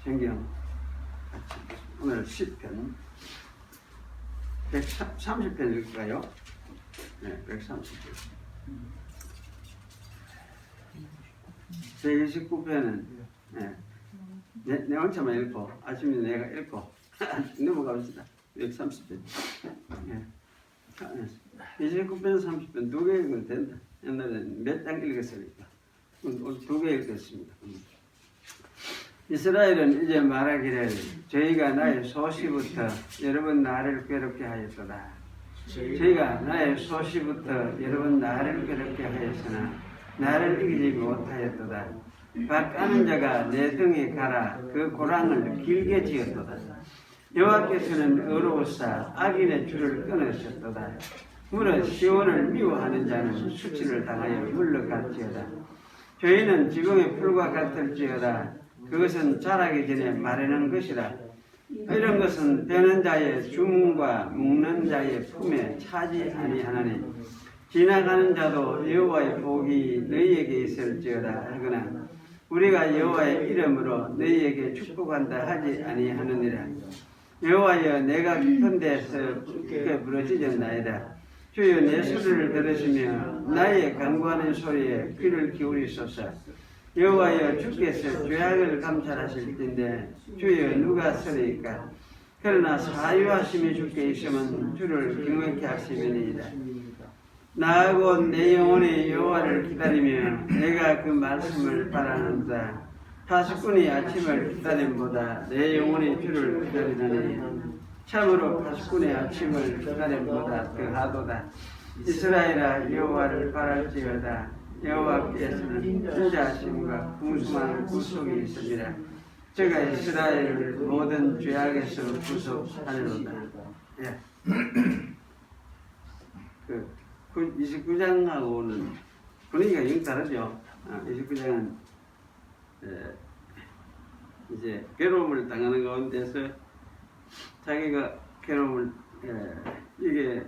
성경 같이 오늘 10편 130편 읽을까요? 네, 130편. 제29편은 내 혼자만 읽고 아침에 내가 읽고 넘어갑시다. 130편. 29편, 30편 두 개 읽으면 된다. 옛날에는 몇 장 읽었으니까 오늘 두 개 읽겠습니다. 이스라엘은 이제 말하기를 저희가 나의 소시부터 여러 번 나를 괴롭게 하였도다. 저희가 나의 소시부터 여러 번 나를 괴롭게 하였으나 나를 이기지 못하였도다. 밭가는 자가 내 등에 갈아 그 고랑을 길게 지었도다. 여호와께서는 어로우사 악인의 줄을 끊으셨도다. 무릇 시온을 미워하는 자는 수치를 당하여 물러갈지어다. 저희는 지붕의 풀과 같을지어다. 그것은 자라기 전에 마르는 것이라. 이런 것은 베는 자의 주문과 묶는 자의 품에 차지 아니하나니 지나가는 자도 여호와의 복이 너희에게 있을지어다 하거나 우리가 여호와의 이름으로 너희에게 축복한다 하지 아니하느니라. 여호와여 내가 깊은 데서 깊게 부르짖었나이다. 주여 내 소리를 들으시며 나의 간구하는 소리에 귀를 기울이소서. 여호와여 주께서 죄악을 감찰하실 텐데 주여 누가 서리이까. 그러나 사유하심이 주께 있으면 주를 경외케 하시면이다. 나하고 내 영혼이 여호와를 기다리며 내가 그 말씀을 바라는다. 파수꾼이 아침을 기다림보다 내 영혼이 주를 기다리나니 참으로 파수꾼의 아침을 기다림보다 더하도다. 이스라엘아 여호와를 바랄지어다. 여호와께서는 인자하심과 풍성한 구속이 있습니다. 저가 이스라엘을 모든 죄악에서 구속하리로다. 예. 29장하고는 분위기가 영 다르죠. 29장은 이제 괴로움을 당하는 가운데서 자기가 괴로움을 이게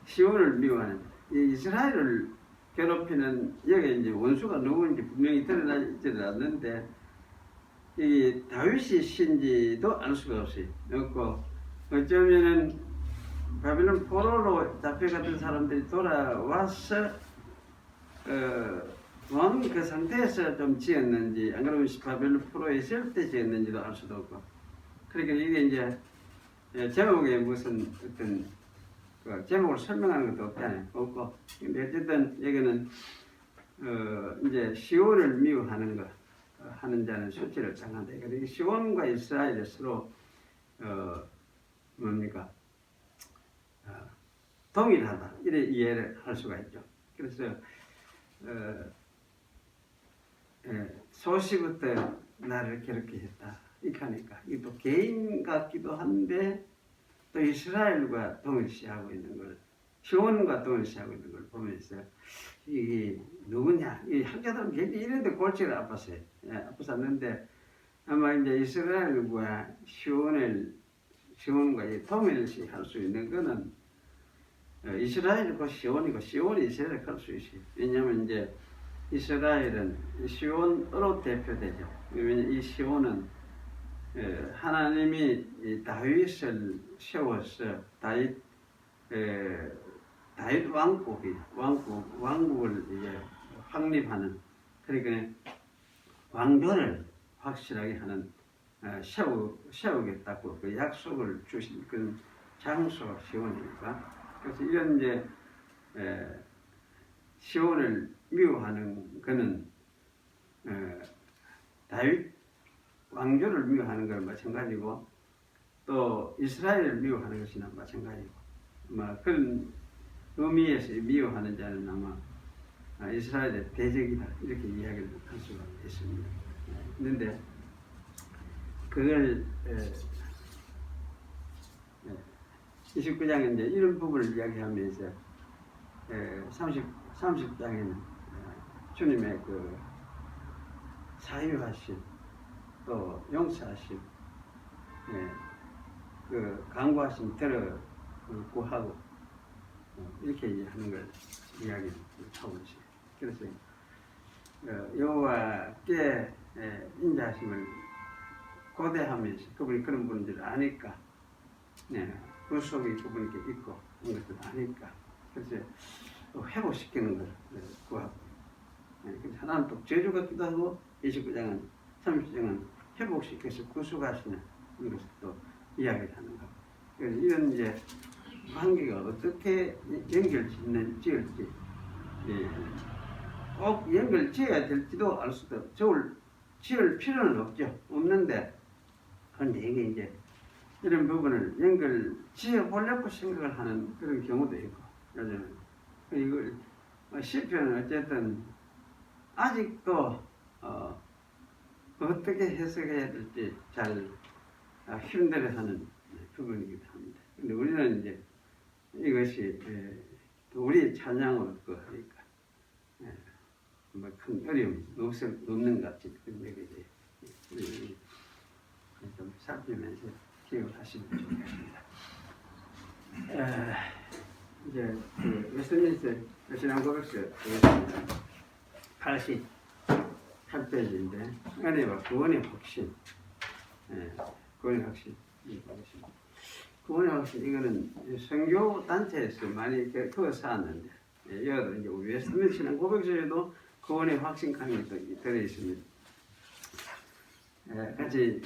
시온을 미워하는 이 이스라엘을 괴롭히는 여기 이제 원수가 누구인지 분명히 드러나지 않는데 이 다윗이 신지도 알 수가 없고 어쩌면은 바빌론 포로로 잡혀갔던 사람들이 돌아와서 왕 그 상태에서 좀 지었는지 안 그러면 바벨론 포로에 있을 때 지었는지도 알 수도 없고 그러니까 이게 이제 제목에 무슨 어떤 제목을 설명하는 것도 없고 근데 어쨌든 여기는 이제 시온을 미워하는 것 하는 자는 수치를 당한다. 그러니까 시온과 이스라엘이 서로 뭡니까 동일하다 이래 이해를 할 수가 있죠. 그래서 소시부터 나를 괴롭게 했다 이렇게 하니까 이것도 개인 같기도 한데 또 이스라엘과 동일시하고 있는 걸 시온과 동일시하고 있는 걸 보면서 이게 누구냐 이 학자들은 굉장히 이런데 골치가 아팠어요. 아팠었는데 아마 이제 이스라엘과 시온과 동일시할 수 있는 거는 이스라엘과 시온이고 시온이 이스라엘을 할 수 있어요. 왜냐하면 이제 이스라엘은 시온으로 대표되죠. 왜냐하면 이 시온은 하나님이 다윗을 세워서 다윗 왕국을 이제 확립하는 그러니까 왕조를 확실하게 하는 세우겠다고 그 약속을 주신 그런 장소가 시온이니까 그래서 이런 이제 시온을 미워하는 그는 다윗 왕조를 미워하는 건 마찬가지고 또 이스라엘을 미워하는 것이나 마찬가지고 아마 그런 의미에서 미워하는 자는 아마 이스라엘의 대적이다 이렇게 이야기를 할 수가 있습니다. 그런데 그걸 29장에 이제 이런 부분을 이야기하면서 30장에는 주님의 그 사유하심 또 용서하심 그 간구하심 들어 구하고 이렇게 하는 걸 이야기하고 있어요. 그래서 여호와께 인자하심을 고대하면서 그분이 그런 분인 줄 아니까 구속이 그분께 있고 이런 것을 아니까 그래서 회복시키는 걸 구하고 그래서 하나는 또 저주 같기도 하고 29장은 30장은 회복시켜서 구속하시는 것을 또 이야기를 하는 거. 그래서 이런 이제 관계가 어떻게 연결지을지 꼭 연결 지어야 될지도 알 수도 지을 필요는 없는데 그런데 이게 이제 이런 부분을 연결 지어 보려고 생각을 하는 그런 경우도 있고 요즘은 이걸 시편은 어쨌든 아직도 어떻게 해석해야 될지 잘 힘들어하는 부분이기도 합니다. 근데 우리는 이제 이것이 우리의 찬양으로 하니까 뭐 큰 어려움이 없는 것 같은 그런 얘기지. 우리 좀 살피면서 기억하시면 좋겠습니다. 이제 웨스트민스터 신앙고백서 88페이지인데 은혜와 구원의 확신, 구원의 확신 보겠습니다. 구원의 확신 이거는 선교 단체에서 많이 그거 쌓았는데 여기도 이제 우리 웨스트민스터 신앙고백서에도 구원의 확신 강의가 들어 있습니다. 같이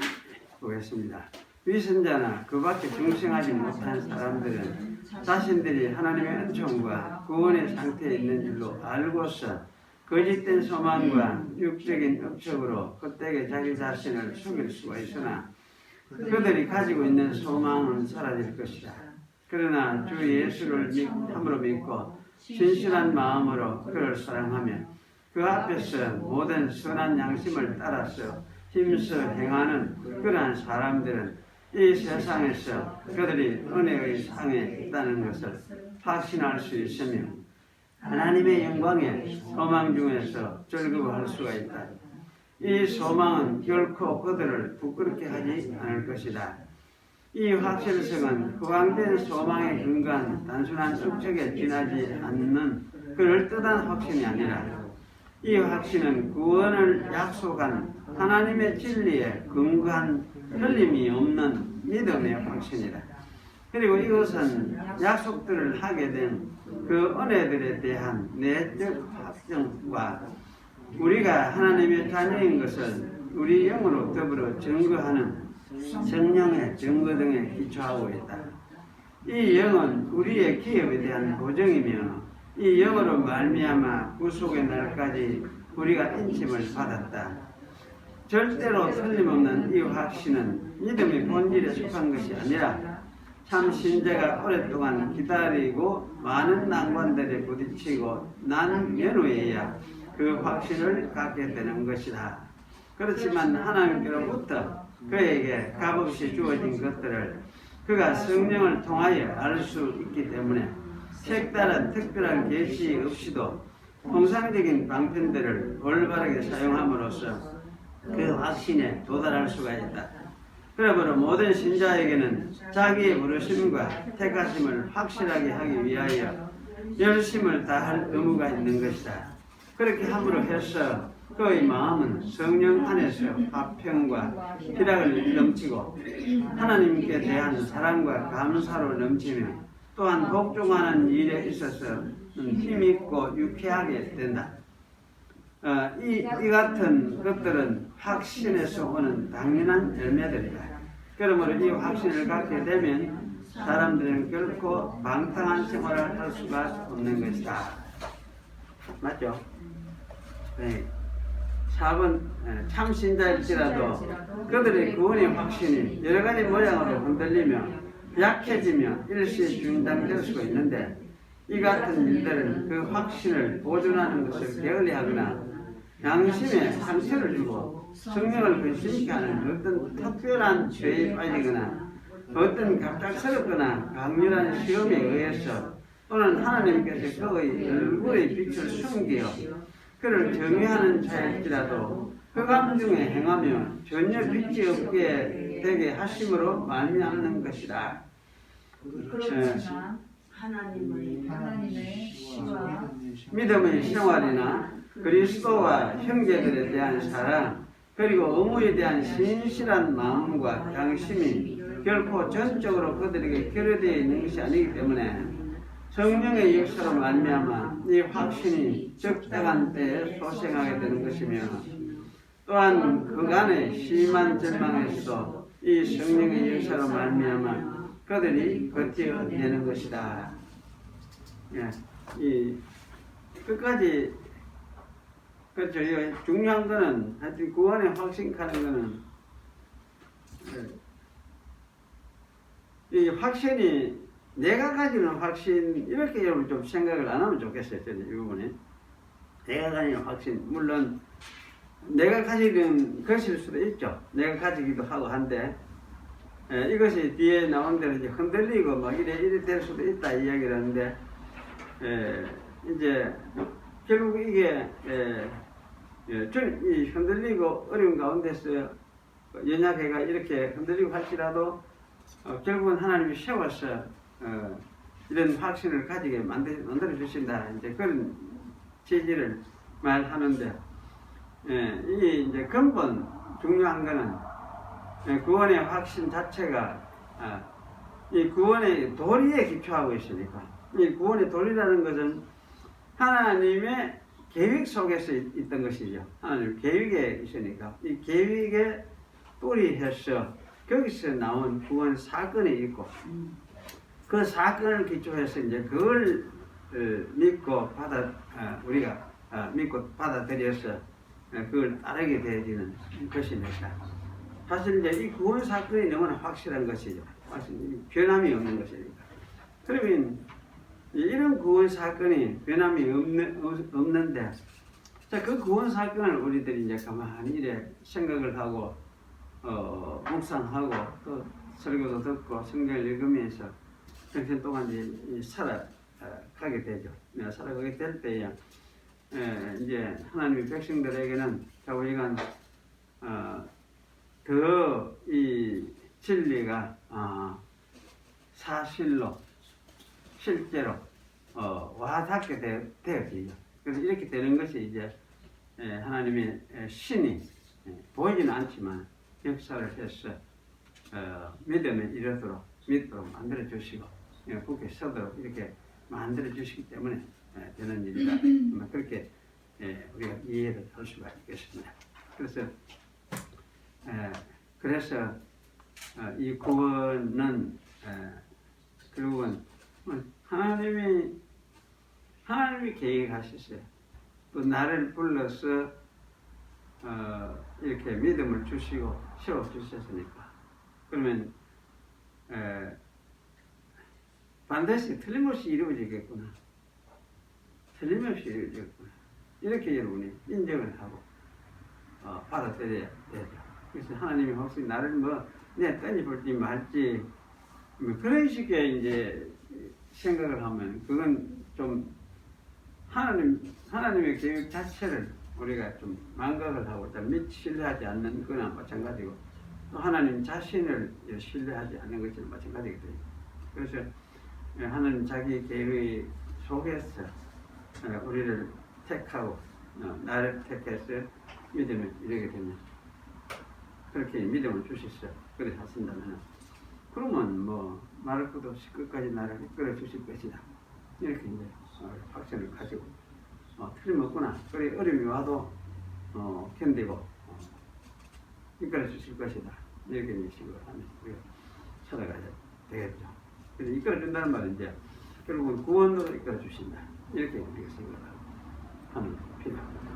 보겠습니다. 위선자나 그 밖에 중생하지 못한 사람들은 자신들이 하나님의 은총과 구원의 상태에 있는 줄로 알고서 거짓된 소망과 육적인 업적으로 헛되게 자기 자신을 숨길 수가 있으나 그들이 가지고 있는 소망은 사라질 것이다. 그러나 주 예수를 함으로 믿고 진실한 마음으로 그를 사랑하며 그 앞에서 모든 선한 양심을 따라서 힘써 행하는 그러한 사람들은 이 세상에서 그들이 은혜의 상에 있다는 것을 확신할 수 있으며 하나님의 영광의 소망 중에서 즐거워할 수가 있다. 이 소망은 결코 그들을 부끄럽게 하지 않을 것이다. 이 확실성은 허황된 소망에 근거한 단순한 업적에 지나지 않는 그럴듯한 확신이 아니라 이 확신은 구원을 약속한 하나님의 진리에 근거한 틀림이 없는 믿음의 확신이다. 그리고 이것은 약속들을 하게 된 그 은혜들에 대한 내적 확정과 우리가 하나님의 자녀인 것을 우리 영으로 더불어 증거하는 성령의 증거 등에 기초하고 있다. 이 영은 우리의 기업에 대한 보증이며 이 영으로 말미암아 구속의 날까지 우리가 인침을 받았다. 절대로 틀림없는 이 확신은 믿음의 본질에 속한 것이 아니라 참 신자가 오랫동안 기다리고 많은 난관들에 부딪히고 난 연후에야 그 확신을 갖게 되는 것이다. 그렇지만 하나님께로부터 그에게 값없이 주어진 것들을 그가 성령을 통하여 알 수 있기 때문에 색다른 특별한 계시 없이도 통상적인 방편들을 올바르게 사용함으로써 그 확신에 도달할 수가 있다. 그러므로 모든 신자에게는 자기의 부르심과 택하심을 확실하게 하기 위하여 열심을 다할 의무가 있는 것이다. 그렇게 함으로 해서 그의 마음은 성령 안에서 화평과 희락을 넘치고 하나님께 대한 사랑과 감사로 넘치며 또한 복종하는 일에 있어서는 힘있고 유쾌하게 된다. 이 같은 것들은 확신에서 오는 당연한 열매들이다. 그러므로 이 확신을 갖게 되면 사람들은 결코 방탕한 생활을 할 수가 없는 것이다. 맞죠? 네. 4번 참신자일지라도 그들의 구원의 확신이 여러 가지 모양으로 흔들리며 약해지며 일시에 중단될 수가 있는데 이 같은 일들은 그 확신을 보존하는 것을 게을리하거나 양심에 상처를 주고 성령을 근심케 하는 어떤 특별한 죄에 빠지거나 어떤 갑작스럽거나 강렬한 시험에 의해서 또는 하나님께서 그의 얼굴의 빛을 숨기어 그를 정의하는 자일지라도 흑암 중에 행하며 전혀 빛이 없게 되게 하심으로 말미암는 것이다. 그렇지만 하나님의 시와 믿음의 생활이나 그리스도와 형제들에 대한 사랑 그리고 의무에 대한 신실한 마음과 양심이 결코 전적으로 그들에게 결여되어 있는 것이 아니기 때문에 성령의 역사로 말미암아 이 확신이 적당한 때에 소생하게 되는 것이며 또한 그간의 심한 절망에서도 이 성령의 역사로 말미암아 그들이 버텨내는 것이다. 예, 이 끝까지 그렇죠. 중요한 거는 하여튼 구원의 확신하는 거는 이 확신이 내가 가지는 확신 이렇게 여러분 좀 생각을 안 하면 좋겠어요. 저는 이 부분에 내가 가지는 확신 물론 내가 가지는 것일 수도 있죠. 내가 가지기도 하고 한데 이것이 뒤에 나온 대로 이제 흔들리고 막 이래 될 수도 있다 이야기를 하는데 이제 결국 이게 이 흔들리고 어려운 가운데서 연약해가 이렇게 흔들리고 할지라도 결국은 하나님이 세워서 이런 확신을 가지게 만들어 주신다. 이제 그런 취지를 말하는데 이게 이제 근본 중요한 거는 구원의 확신 자체가 이 구원의 도리에 기초하고 있으니까 이 구원의 도리라는 것은 하나님의 계획 속에서 있던 것이죠. 하나님 계획에 있으니까 이 계획에 또리해서 거기서 나온 구원 사건이 있고 그 사건을 기초해서 이제 그걸 믿고 우리가 믿고 받아들여서 그걸 따르게 되어지는 것이니까 사실 이제 이 구원 사건이 너무나 확실한 것이죠. 변함이 없는 것이니까. 그러면 이런 구원 사건이 변함이 없는데 자, 그 구원 사건을 우리들이 이제 가만히 이래 생각을 하고 묵상하고 또 설교도 듣고 성경을 읽으면서 평생 동안 이제 살아가게 되죠. 살아가게 될 때에 이제 하나님의 백성들에게는 자 우리가 더 이 진리가 사실로 실제로 와닿게 되어지죠. 그래서 이렇게 되는 것이 이제 하나님의 신이 보이지는 않지만 역사를 해서 믿음에 이르도록 믿도록 만들어 주시고 굳게 서도록 이렇게 만들어 주시기 때문에 되는 일이다. 그렇게 우리가 이해를 할 수가 있겠습니다. 그래서 이 구원은 결국은 하나님이 계획하셨어요. 또 나를 불러서 이렇게 믿음을 주시고 세워 주셨으니까 그러면 반드시 틀림없이 이루어지겠구나. 틀림없이 이루어지겠구나. 이렇게 여러분이 인정을 하고 받아들여야 되죠. 그래서 하나님이 혹시 나를 떼니 볼지 말지 그런 식의 이제 생각을 하면 그건 좀 하나님의 계획 자체를 우리가 좀 망각을 하고 신뢰하지 않는 거나 마찬가지고 또 하나님 자신을 신뢰하지 않는 것이 마찬가지거든요. 그래서 하나님 자기 계획 속에서 우리를 택하고 나를 택해서 믿음을 이루게 되면 그렇게 믿음을 주셨어요. 그렇게 하신다면 그러면 말할 것도 없이 끝까지 나를 이끌어 주실 것이다. 이렇게 이제 확신을 가지고 틀림없구나. 그래 어려움이 와도 견디고 이끌어 주실 것이다. 이렇게 식으로 하면 우리가 살아가야 되겠죠. 그래서 이끌어 준다는 말은 이제 결국은 구원으로 이끌어 주신다. 이렇게 우리가 생각하는 필요합니다.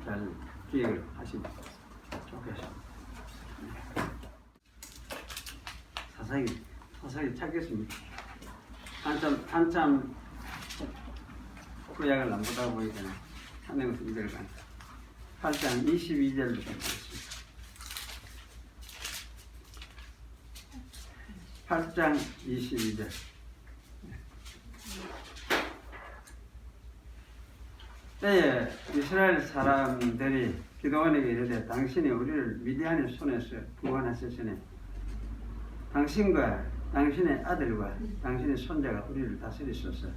잘 기획을 하시면 좋겠습니다. 사사기 찾겠습니다. 한참 구약을 안 보다 보니까 한 것은 이대로 가는 8장 22절부터 보겠습니다. 8장 22절. 때에 이스라엘 사람들이 기도원에게 이르되 당신이 우리를 미디안의 손에서 구원하셨으니 당신과 당신의 아들과 당신의 손자가 우리를 다스리소서.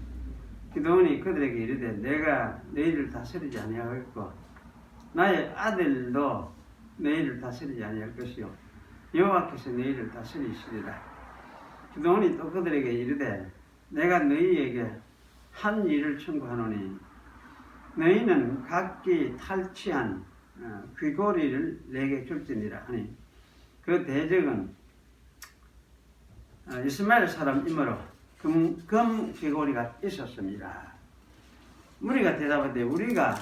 기도원이 그들에게 이르되 내가 너희를 다스리지 아니하겠고 나의 아들도 너희를 다스리지 아니할 것이요 여호와께서 너희를 다스리시리라. 기도원이 또 그들에게 이르되 내가 너희에게 한 일을 청구하노니 너희는 각기 탈취한 귀고리를 내게 줄지니라 하니 그 대적은 이스마엘 사람이므로 금 귀고리가 있었습니다. 무리가 대답하되 우리가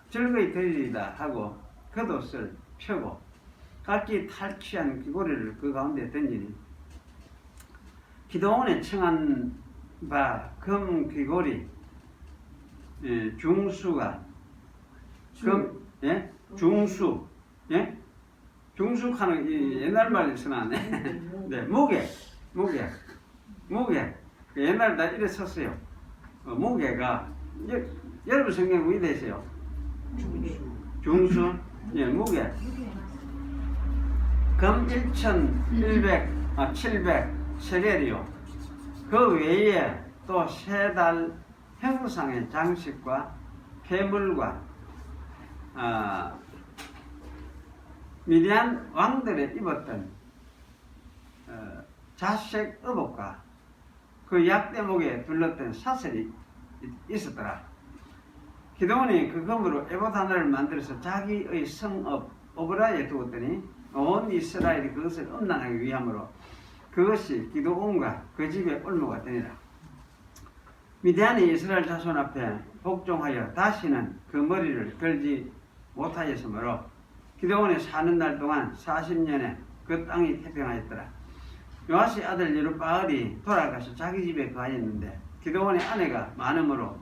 즐거이 드리리다 하고 겉옷을 펴고 각기 탈취한 귀고리를 그 가운데 던지니 기도원에 청한 바 금 귀고리 중수가 중수 중수하는 옛날 말이 쓰나네. 네, 무게 옛날 다 이래 썼어요. 무게가 여러분 성경 왜 되세요? 중수 무게 금 700 세겔이요. 그 외에 또 세 달 형상의 장식과 폐물과 미디안 왕들의 입었던 자색 의복과 그 약대목에 둘렀던 사슬이 있었더라. 기도원이 그 금으로 에봇 하나를 만들어서 자기의 성읍 오브라에 두었더니 온 이스라엘이 그것을 음란하기 위함으로 그것이 기도원과 그 집의 올무가 되니라. 미디안이 이스라엘 자손 앞에 복종하여 다시는 그 머리를 걸지 못하였으므로 기도원에 사는 날 동안 40년에 그 땅이 태평하였더라. 요아시 아들 여룹바알이 돌아가서 자기 집에 거하였는데 기도원의 아내가 많으므로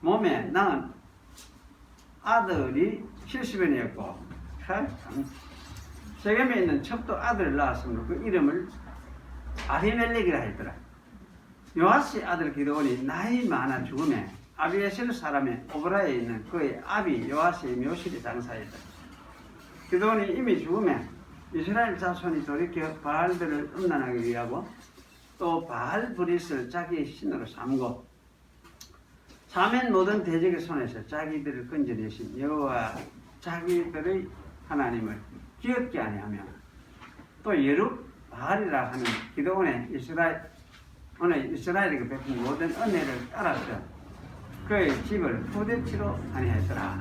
몸에 낳은 아들이 70년이었고 세겜에 있는 첩도 아들을 낳았으므로 그 이름을 아비멜렉이라 했더라. 요아시 아들 기도원이 나이 많아 죽음에 아비에셀 사람의 오브라에 있는 그의 아비 요아시의 묘실에 장사했다. 기도원이 이미 죽음에 이스라엘 자손이 돌이켜 바알들을 음란하기 위하고 또 바알 브릿을 자기의 신으로 삼고 사면 모든 대적의 손에서 자기들을 건져내신 여호와 자기들의 하나님을 기억지 아니하며 또 여룹바알이라 하는 기도원의 이스라엘에게 베푼 모든 은혜를 따라서 그의 집을 후대치로 아니하였더라.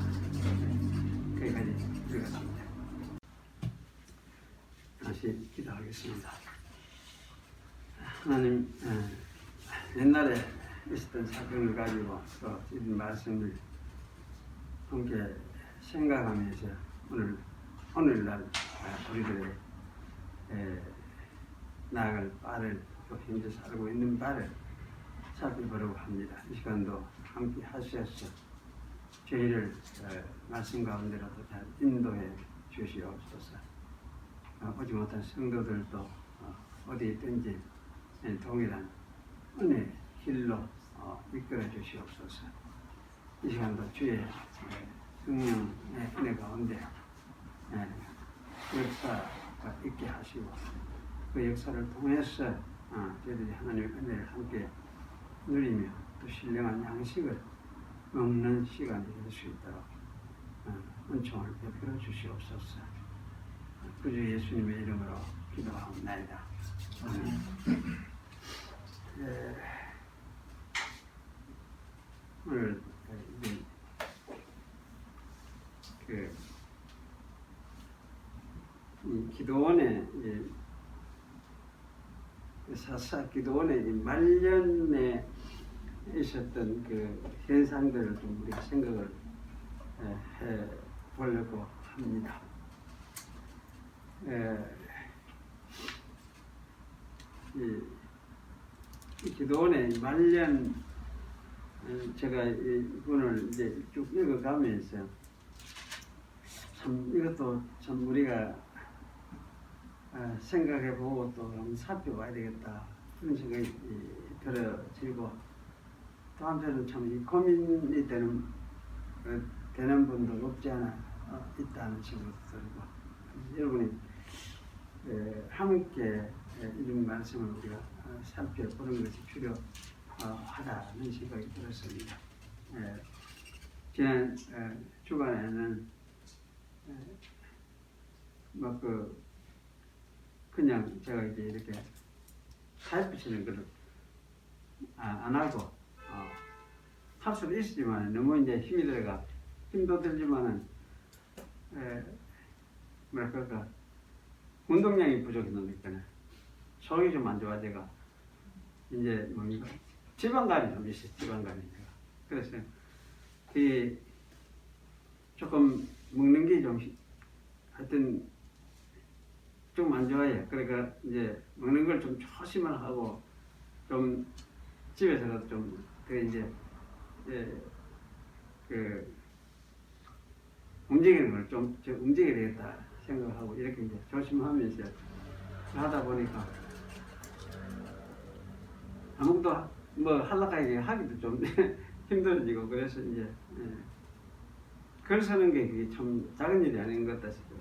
거기까지 읽었습니다. 다시 기도하겠습니다. 하나님, 옛날에 있었던 사건을 가지고 또 이 말씀을 함께 생각하면서 오늘날 우리들의 나아갈 바를 또 현재 살고 있는 바를 살펴보려고 합니다. 이 시간도 함께 하셔서 저희를 말씀 가운데라도 잘 인도해 주시옵소서. 오지 못한 성도들도 어디에 있든지 동일한 은혜 길로 이끌어 주시옵소서. 이 시간도 주의 성령의 은혜 가운데 역사가 있게 하시고 그 역사를 통해서 저희들이 하나님의 은혜를 함께 누리며 또 신령한 양식을 먹는 시간이 될 수 있도록 은총을 베풀어 주시옵소서. 구주 예수님의 이름으로 기도하옵나이다. 오늘 이 기도원의 기도원의 말년에 있었던 그 현상들을 좀 우리가 생각을 해 보려고 합니다. 이 기도원의 말년 제가 이분을 이제 쭉 읽어가면서 참 이것도 참 우리가 생각해보고 또 한번 살펴봐야 되겠다 그런 생각이 들어지고 또 한편은 참 이 고민이 되는 분도 없지 않아 있다는 생각도 들고 여러분이 함께 이런 말씀을 우리가 살펴보는 것이 하다는 생각이 들었습니다. 지난 주간에는 그냥 제가 이제 이렇게 타입 붙이는 걸 안 하고 할 수도 있지만 너무 이제 힘이 들어가 힘도 들지만은 뭐랄까 운동량이 부족해놓으니까 속이 좀 안 좋아 제가 이제 뭡니까 지방간이 좀 있어요. 지방간이 제가 그래서 이 조금 먹는 게 좀 하여튼 좀 안 좋아요. 그러니까 이제 먹는 걸 좀 조심을 하고 좀 집에서도 좀 이제 그 움직이는 걸 좀 움직여야 되겠다 생각하고 이렇게 이제 조심하면서 하다 보니까 아무것도 뭐 하려고 하기도 좀 힘들어지고 그래서 이제 글 쓰는 게 그게 참 작은 일이 아닌 것 같다 싶어요.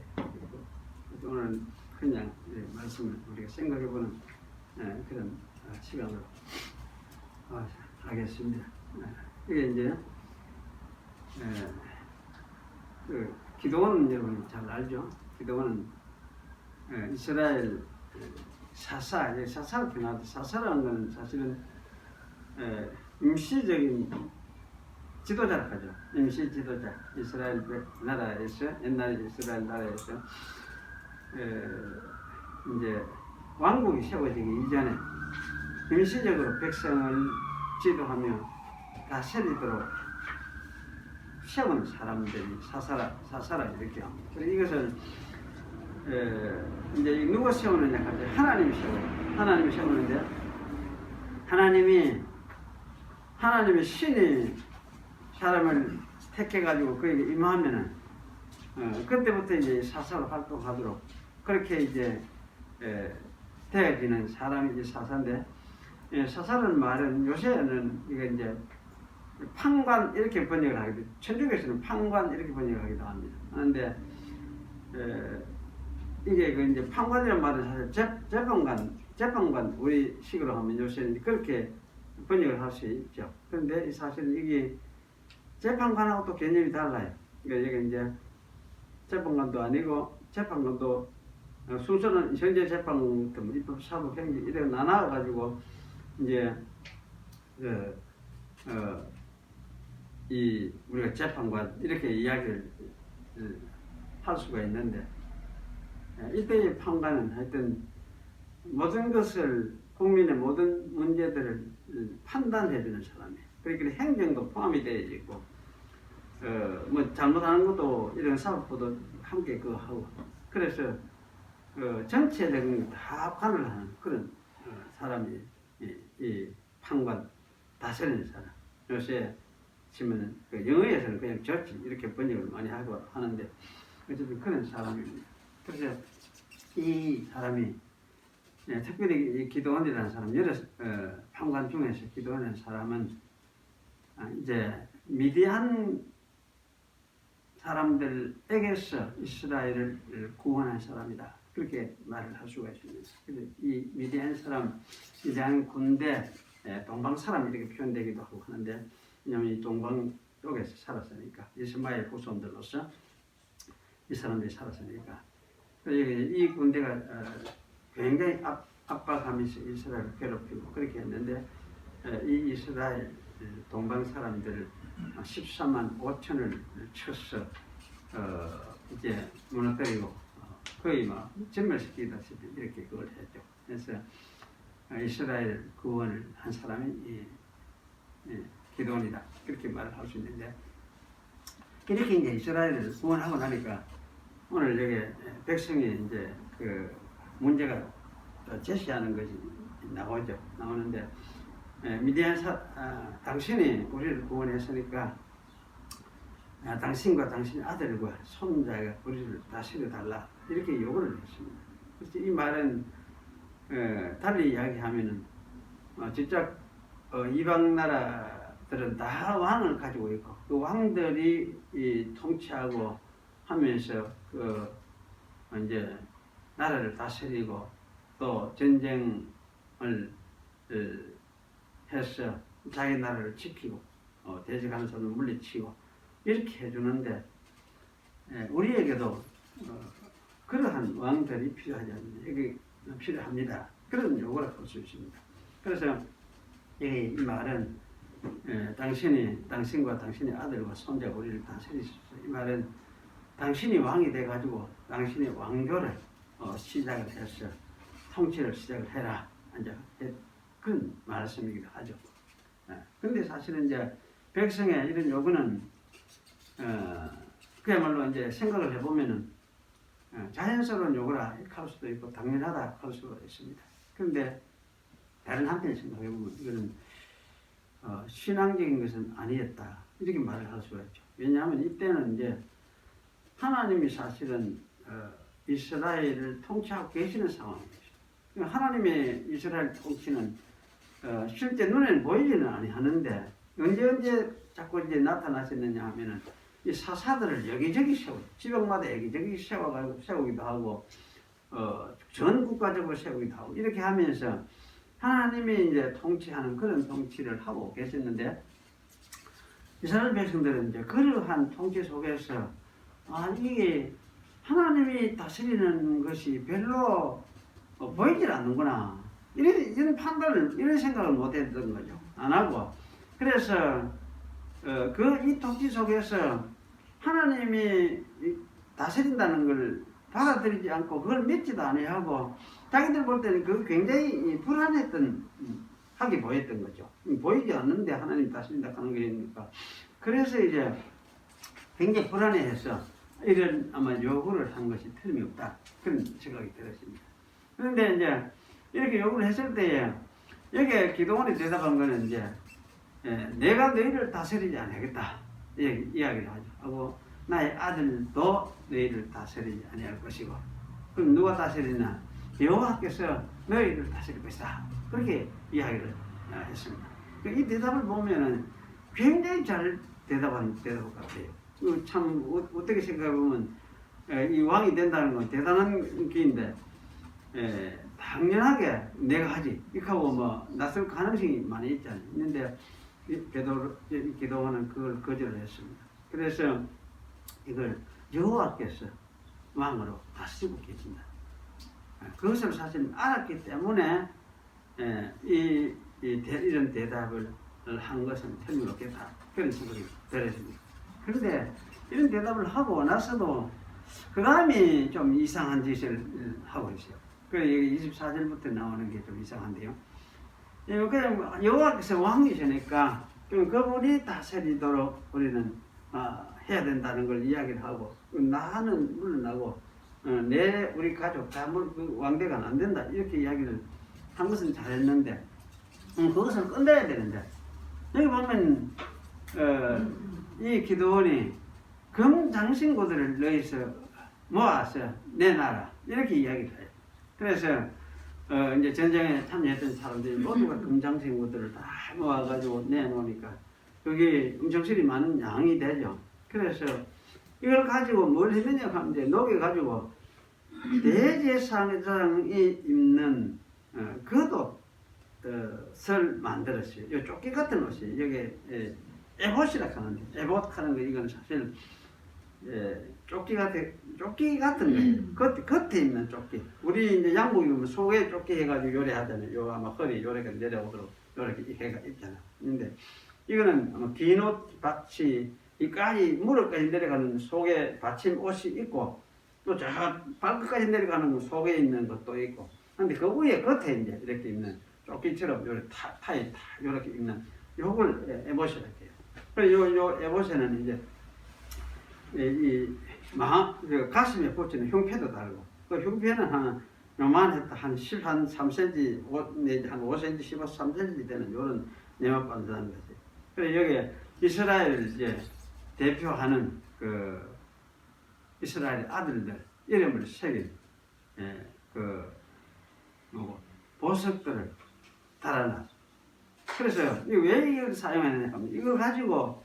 그래서 오늘 그냥 말씀을 우리가 생각해보는 그런 시간으로 하겠습니다. 이게 이제 그 기도원 여러분 잘 알죠? 기도원은 이스라엘 사사가 변화도 사사라는 것은 사실은 임시적인 지도자를 하죠. 임시 지도자. 이스라엘 나라에서 옛날 이스라엘 나라에서 이제 왕국이 세워지기 이전에 임시적으로 백성을 지도하며 다스리도록 세운 사람들이 사사라 이렇게 합니다. 그래서 이것을 이제 누가 세우느냐 하면 하나님이 세워요. 하나님이 세우는데 하나님의 신이 사람을 택해가지고 그에게 임하면은 그때부터 이제 사사로 활동하도록 그렇게 이제 되어지는 사람이 이제 사사인데 사사라는 말은 요새는 이게 이제 판관 이렇게 번역을 하기도 천주교에서는 판관 이렇게 번역을 하기도 합니다. 그런데 이게 그 이제 판관이라는 말은 사실 재판관 우리 식으로 하면 요새는 그렇게 번역을 할 수 있죠. 그런데 사실 이게 재판관하고 또 개념이 달라요. 그러니까 이게 이제 재판관도 아니고 재판관도 순서는 현재 재판부터 입법, 사법, 행위 이렇게 나눠 가지고 이제 이 우리가 재판관 이렇게 이야기를 할 수가 있는데 이때의 판관은 하여튼 모든 것을 국민의 모든 문제들을 판단해주는 사람이에요. 그러니까 행정도 포함이 되어 있고 뭐 잘못하는 것도 이런 사법부도 함께 그거 하고 그래서 전체적인 다 관을 하는 그런 사람이 이 판관 다스리는 사람. 요새 치면은 영어에서는 그냥 저지 이렇게 번역을 많이 하고 하는데 어쨌든 그런 사람입니다. 그래서 이 사람이 특별히 이 기도원이라는 사람 여러 판관 중에서 기도원이라는 사람은 이제 미디안 사람들에게서 이스라엘을 구원한 사람이다. 그렇게 말을 할 수가 있습니다. 그래서 이 미디안 사람, 미디안 군대, 동방 사람 이렇게 표현되기도 하고 하는데, 왜냐하면 이 동방 쪽에서 살았으니까, 이스마엘 후손들로서 이 사람들이 살았으니까, 이 군대가 굉장히 압박하면서 이스라엘을 괴롭히고 그렇게 했는데, 이 이스라엘 동방 사람들을 14만 5천을 쳐서 이제 무너뜨리고 거의 막 전멸시키다시피 이렇게 그걸 했죠. 그래서 이스라엘 구원을 한 사람이 기도원이다. 그렇게 말을 할 수 있는데 이렇게 이제 이스라엘을 구원하고 나니까 오늘 여기 백성이 이제 그 문제가 제시하는 것이 나오는데 미디안 당신이 우리를 구원했으니까 당신과 당신의 아들과 손자가 우리를 다스려 달라 이렇게 요구를 했습니다. 그래서 이 말은 달리 이야기하면은 진짜 이방 나라들은 다 왕을 가지고 있고 그 왕들이 통치하고 하면서 그 이제 나라를 다스리고 또 전쟁을 해서 자기 나라를 지키고 대적하는 손을 물리치고 이렇게 해주는데 우리에게도 그러한 왕들이 필요하지 않느냐, 이게 필요합니다. 그런 요구를 할 수 있습니다. 그래서 이 말은 당신과 당신의 아들과 손자가 우리를 다스리십시오. 이 말은 당신이 왕이 돼가지고 당신의 왕조를 시작을 해서 통치를 시작을 해라. 이제 그런 말씀이기도 하죠. 근데 사실은 이제 백성의 이런 요구는 그야말로 이제 생각을 해보면은 자연스러운 요구라 할 수도 있고 당연하다 할 수도 있습니다. 그런데 다른 한편 생각해보면 이거는 신앙적인 것은 아니었다 이렇게 말을 할 수가 있죠. 왜냐하면 이때는 이제 하나님이 사실은 이스라엘을 통치하고 계시는 상황이죠. 하나님의 이스라엘 통치는 실제 눈에는 보이지는 아니하는데 언제 자꾸 이제 나타나셨느냐 하면은 이 사사들을 여기저기 세우고 지역마다 여기저기 세우기도 하고 전 국가적으로 세우기도 하고 이렇게 하면서 하나님이 이제 통치하는 그런 통치를 하고 계셨는데 이스라엘 백성들은 이제 그러한 통치 속에서 이게 하나님이 다스리는 것이 별로 보이질 않는구나 이런 판단을 이런 생각을 못했던 거죠. 안 하고 그래서 이 통치 속에서 하나님이 다스린다는 걸 받아들이지 않고 그걸 믿지도 아니하고 자기들 볼 때는 그 굉장히 불안했던 하게 보였던 거죠. 보이지 않는데 하나님 다스린다 하는 거니까 그래서 이제 굉장히 불안해해서 이런 아마 요구를 한 것이 틀림없다 그런 생각이 들었습니다. 그런데 이제 이렇게 요구를 했을 때에 여기에 기도원이 대답한 거는 이제 내가 너희를 다스리지 않겠다 이야기를 하죠. 하고 나의 아들도 너희를 다스리지 아니할 것이고 그럼 누가 다스리나 여호와께서 너희를 다스릴 것이다 그렇게 이야기를 했습니다. 이 대답을 보면은 굉장히 잘 대답한 대답 같아요. 참 어떻게 생각해보면 이 왕이 된다는 건 대단한 길인데 당연하게 내가 하지 이렇게 하고 뭐 낯설 가능성이 많이 있잖아요. 있는데 기도원은 그걸 거절을 했습니다. 그래서 이걸 여호와께서 왕으로 다스리고 계신다. 그것을 사실 알았기 때문에 이런 대답을 한 것은 틀림없겠다. 그런 생각이 들었습니다. 그런데 이런 대답을 하고 나서도 그 다음이 좀 이상한 짓을 하고 있어요. 그래서 여기 24절부터 나오는 게 좀 이상한데요. 그냥 여호와께서 왕이시니까 그분이 다스리도록 우리는 해야 된다는 걸 이야기를 하고 나는 물러나고 우리 가족 다 왕대가 안 된다 이렇게 이야기를 한 것은 잘했는데 그것을 끝내야 되는데 여기 보면 이 기도원이 금장신구들을 너희서 모아서 내놔라 이렇게 이야기를 해요. 그래서 이제 전쟁에 참여했던 사람들이 모두가 금장신구들을 다 모아가지고 내놓으니까 그게 엄청스레 많은 양이 되죠. 그래서 이걸 가지고 뭘 했느냐 하면 이제 녹여가지고 대제사장이 입는 겉옷을 만들었어요. 이 조끼 같은 옷이 여기 에봇이라고 하는데 에봇 하는 거 이건 사실 조끼 같은 거예요. 겉에 입는 조끼. 우리 이제 양복 입으면 속에 조끼 해가지고 요래 하잖아요. 요 아마 허리 요래가 내려오도록 요렇게 해가 입잖아. 근데 이거는 아마 긴 옷 받치 이까지 무릎까지 내려가는 속에 받침 옷이 있고 또 저 발끝까지 내려가는 거 속에 있는 것도 있고. 근데 그 위에 겉에 이제 이렇게 입는 조끼처럼 요렇게 타이 요렇게 입는 요걸 에봇이라고 해요. 그래서 요 에봇에는 이제 가슴에 붙이는 흉패도 달고, 그 흉패는 요만했다 한 3cm 내지 한 5cm, 13cm 되는 요런 내막반사하는 거지. 그래서 여기 이스라엘을 이제 대표하는 이스라엘 아들들 이름을 새긴 보석들을 달아놨어. 그래서 왜 이걸 사용하느냐 하면 이걸 가지고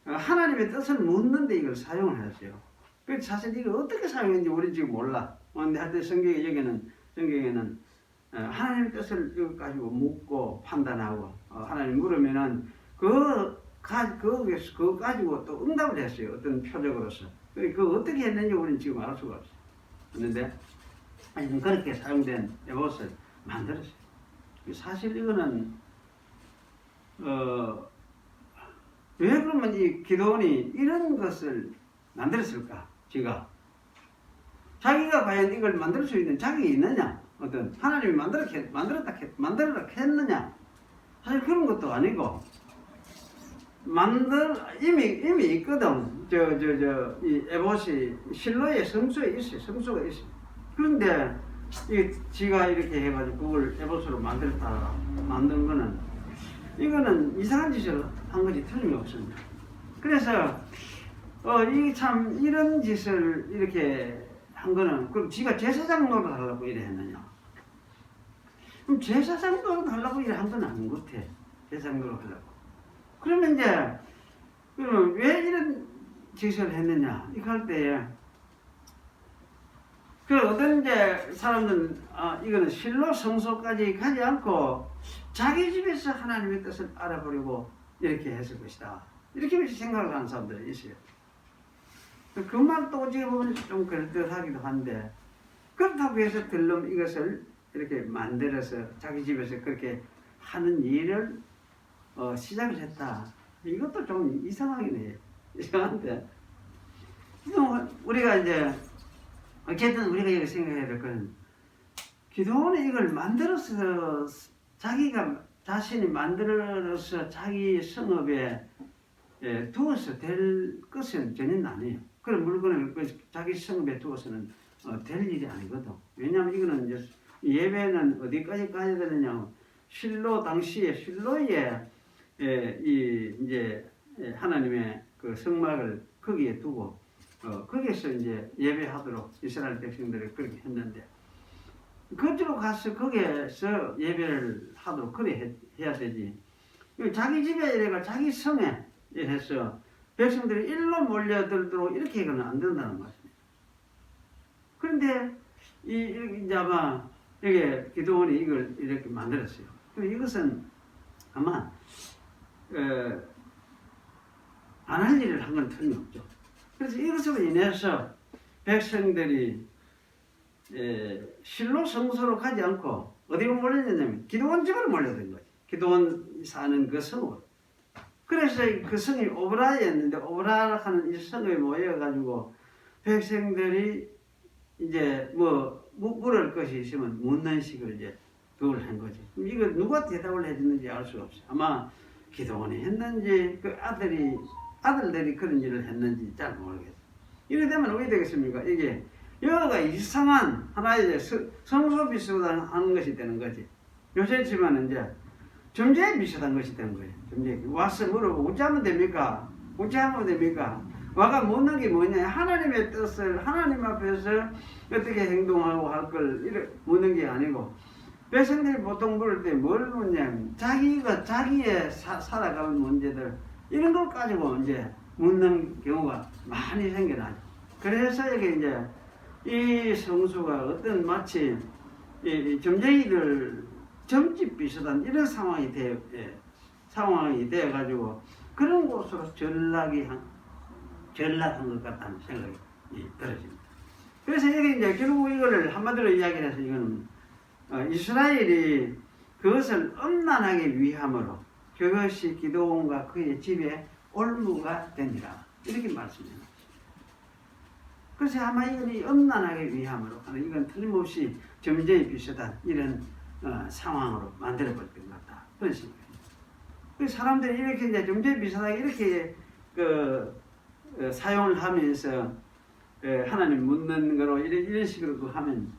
하나님의 뜻을 묻는데 이걸 사용을 했어요. 그 사실 이걸 어떻게 사용했는지 우리 지금 몰라. 근데 하여튼 성경에는 하나님의 뜻을 이거 가지고 묻고 판단하고 하나님 물으면은 그거 가지고 또 응답을 했어요. 어떤 표적으로서. 그 어떻게 했는지 우리는 지금 알 수가 없어요. 그런데 그렇게 사용된 에봇을 만들었어요. 사실 이거는 왜 그러면 이 기도원이 이런 것을 만들었을까? 자기가 과연 이걸 만들 수 있는 자격이 있느냐? 어떤 하나님이 만들었다 했느냐? 사실 그런 것도 아니고 이미 있거든. 이 에봇이 실로의 성소에 있어요. 성소가 있어요. 그런데 지가 이렇게 해가지고 그걸 에봇으로 만든 거는 이거는 이상한 짓을 한 것이 틀림없습니다. 그래서 이런 짓을 이렇게 한 거는 그럼 지가 제사장 노릇하려고 이래 했느냐? 그럼 제사장 노릇하려고 이래 한 건 아닌 것 같아. 제사장 노릇하려고. 그러면 이제 그러면 왜 이런 짓을 했느냐? 이거 할 때에 어떤 이제 사람들은 이거는 실로 성소까지 가지 않고 자기 집에서 하나님의 뜻을 알아보려고 이렇게 했을 것이다. 이렇게 생각을 하는 사람들이 있어요. 그 말도 어찌 보면 좀 그럴듯하기도 한데 그렇다고 해서 들름 이것을 이렇게 만들어서 자기 집에서 그렇게 하는 일을 시작을 했다. 이것도 좀 이상하긴 해요. 이상한데 우리가 이제 어쨌든 우리가 이렇게 생각해야 될 건 기도원이 이걸 만들어서 자신이 만들어서 자기 성읍에 두어서 될 것은 전혀 아니에요. 그런 물건을 자기 성읍에 두어서는 될 일이 아니거든. 왜냐하면 이거는 이제 예배는 어디까지 가야 되느냐? 당시에 실로에 이제 하나님의 그 성막을 거기에 두고 거기에서 이제 예배하도록 이스라엘 백성들을 그렇게 했는데 그쪽으로 가서 거기에서 예배를 하도록 그래 해야 되지. 자기 집에 이래가 자기 성에 해서 백성들이 일로 몰려들도록 이렇게 해서는 안 된다는 말입니다. 그런데 이제 아마 이게 기도원이 이걸 이렇게 만들었어요. 이것은 아마 안 할 일을 한 건 틀림없죠. 그래서 이것으로 인해서 백성들이 실로 성소로 가지 않고 어디로 몰려드냐면 기도원 집으로 몰려든 거지. 기도원 사는 그 성으로. 그래서 그 성이 오브라였는데 오브라 하는 이 성에 모여가지고 백성들이 이제 물을 것이 있으면 묻는 식을 이제 그걸 한 거지. 그럼 이거 누가 대답을 해줬는지 알 수가 없어요. 아마 기도원이 했는지 그 아들들이 그런 일을 했는지 잘 모르겠어요. 이래 되면 어떻게 되겠습니까? 이게 여기가 이상한 하나의 성소 비슷한 하는 것이 되는 거지. 요새 집안은 이제 점쟁이 비슷한 것이 되는 거예요. 점쟁이 와서 물어보고 어찌하면 됩니까? 어찌하면 됩니까? 와가 묻는 게 뭐냐? 하나님의 뜻을 하나님 앞에서 어떻게 행동하고 할 걸 이렇게 묻는 게 아니고 백성들이 보통 물을 때 뭘 묻냐면 자기의 살아가는 문제들 이런 걸 가지고 이제 묻는 경우가 많이 생겨나죠. 그래서 이게 이제 이 성수가 어떤 마치 이 점쟁이들 점집 비슷한 이런 상황이 되어가지고 그런 곳으로 전락한 것 같다는 생각이 들어집니다. 그래서 이게 이제 결국 이거를 한마디로 이야기를 해서 이거는 이스라엘이 그것을 엄란하게 위함으로 그것이 기드온과 그의 집에 올무가 되니라 이렇게 말씀합니다. 그래서 아마 이건 엄란하게 위함으로 이건 틀림없이 점쟁이 비슷한 이런 상황으로 만들어버릴 것 같다 그런 생각입니다. 그 사람들이 이렇게 이제 점쟁이 비슷하게 이렇게 사용을 하면서 하나님 묻는 거로 이런 식으로 하면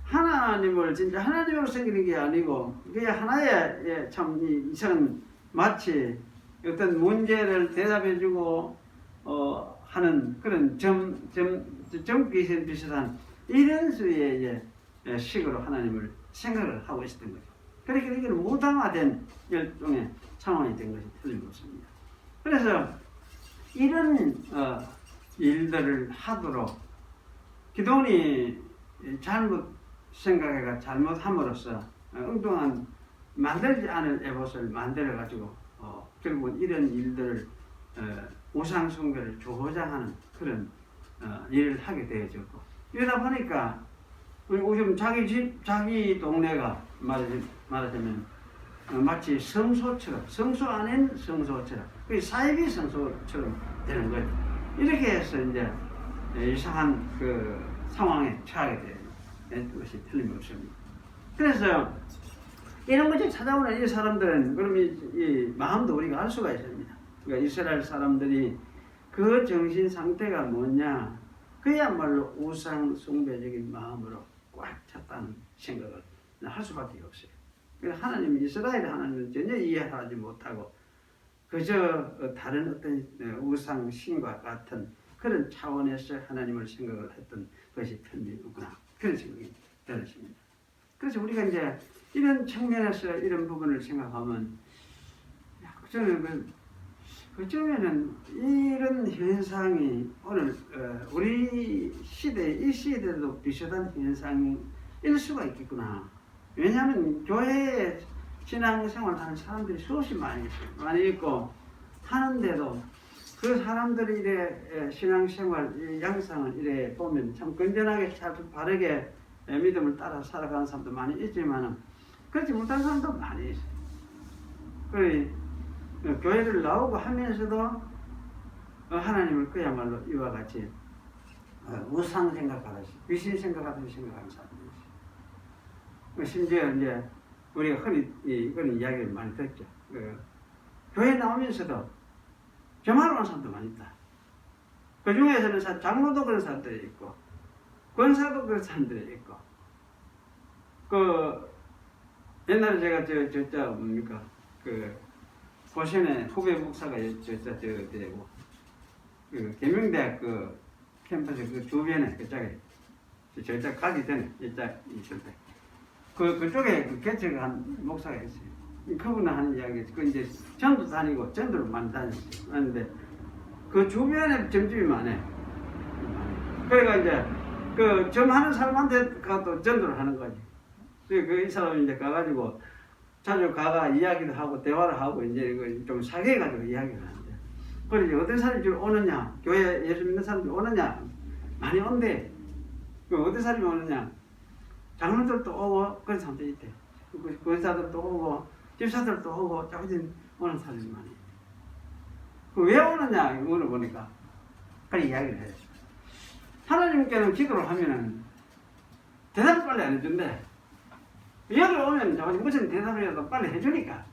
하나님을 진짜 하나님으로 생기는 게 아니고 그게 하나의 참 이상한 마치 어떤 문제를 대답해주고 하는 그런 점귀신 비슷한 이런 수의 식으로 하나님을 생각을 하고 있었던 거죠. 그러니까 이건 무당화된 일종의 상황이 된 것이 틀림없습니다. 그래서 이런 일들을 하도록 기도원이 잘못 생각해가 잘못함으로써 엉뚱한 만들지 않은 에봇을 만들어 가지고 결국은 이런 일들을 우상 숭배를 조장하는 그런 일을 하게 되어졌고, 이러다 보니까 요즘 자기 집, 자기 동네가 말하자면 마치 성소처럼, 성소 아닌 성소처럼, 그 사이비 성소처럼 되는 거예요. 이렇게 해서 이제 이상한 그 상황에 처하게 되는 것이 틀림없습니다. 그래서 이런 것을 찾아오는 이 사람들은 그럼 이 마음도 우리가 알 수가 있습니다. 그러니까 이스라엘 사람들이 그 정신 상태가 뭐냐, 그야말로 우상 숭배적인 마음으로 꽉 찼다는 생각을 할 수밖에 없어요. 그래서 하나님, 이스라엘 하나님은 전혀 이해하지 못하고 그저 다른 어떤 우상 신과 같은 그런 차원에서 하나님을 생각을 했던 것이 틀림없구나, 그런 생각이 들었습니다. 그래서 우리가 이제 이런 측면에서 이런 부분을 생각하면, 저는 그쯤에는 이런 현상이 오늘 우리 시대, 이 시대도 비슷한 현상일 수가 있겠구나. 왜냐하면 교회에 신앙생활 하는 사람들이 수없이 많이 있어요. 많이 있고 하는데도 그 사람들이 이래 신앙생활 양상을 이래 보면 참 건전하게 잘 바르게 믿음을 따라 살아가는 사람도 많이 있지만 그렇지 못한 사람도 많이 있어요. 그래 교회를 나오고 하면서도 하나님을 그야말로 이와 같이 우상 생각하듯이, 귀신 생각하듯이 생각하는 사람들이 있어요. 심지어 이제 우리가 흔히 그런 이야기를 많이 듣죠. 교회 나오면서도 점하러 오는 사람도 많이 있다. 그 중에서는 장로도 그런 사람들이 있고, 권사도 그런 사람들이 있고, 옛날에 제가 뭡니까? 고신의 후배 목사가 되고, 계명대학 캠퍼스 주변에 그쪽에 가기 전에 있을 때 그쪽에 개척한 목사가 있어요. 그분은 하는 이야기, 이제 전도 다니고 전도를 많이 다녔어요. 그런데 그 주변에 점집이 많아요. 그러니까 이제 점하는 사람한테 가도 전도를 하는 거지. 이 사람이 이제 가가지고 자주 가가 이야기도 하고 대화를 하고 이제 좀 사귀어가지고 이야기를 하는데, 그래 어떤 사람이 오느냐, 교회 예수 믿는 사람들이 오느냐, 많이 온대. 어떤 사람이 오느냐, 장로들도 오고 그런 사람들이 있대. 권사들도 오고 집사들도 오고 자꾸진 오는 사람이 많이 있대. 왜 오느냐 물어보니까 그런 이야기를 해요. 하나님께는 기도를 하면은 대답을 빨리 안 해준대. 여기 오면 무슨 대답이라도 빨리 해주니까.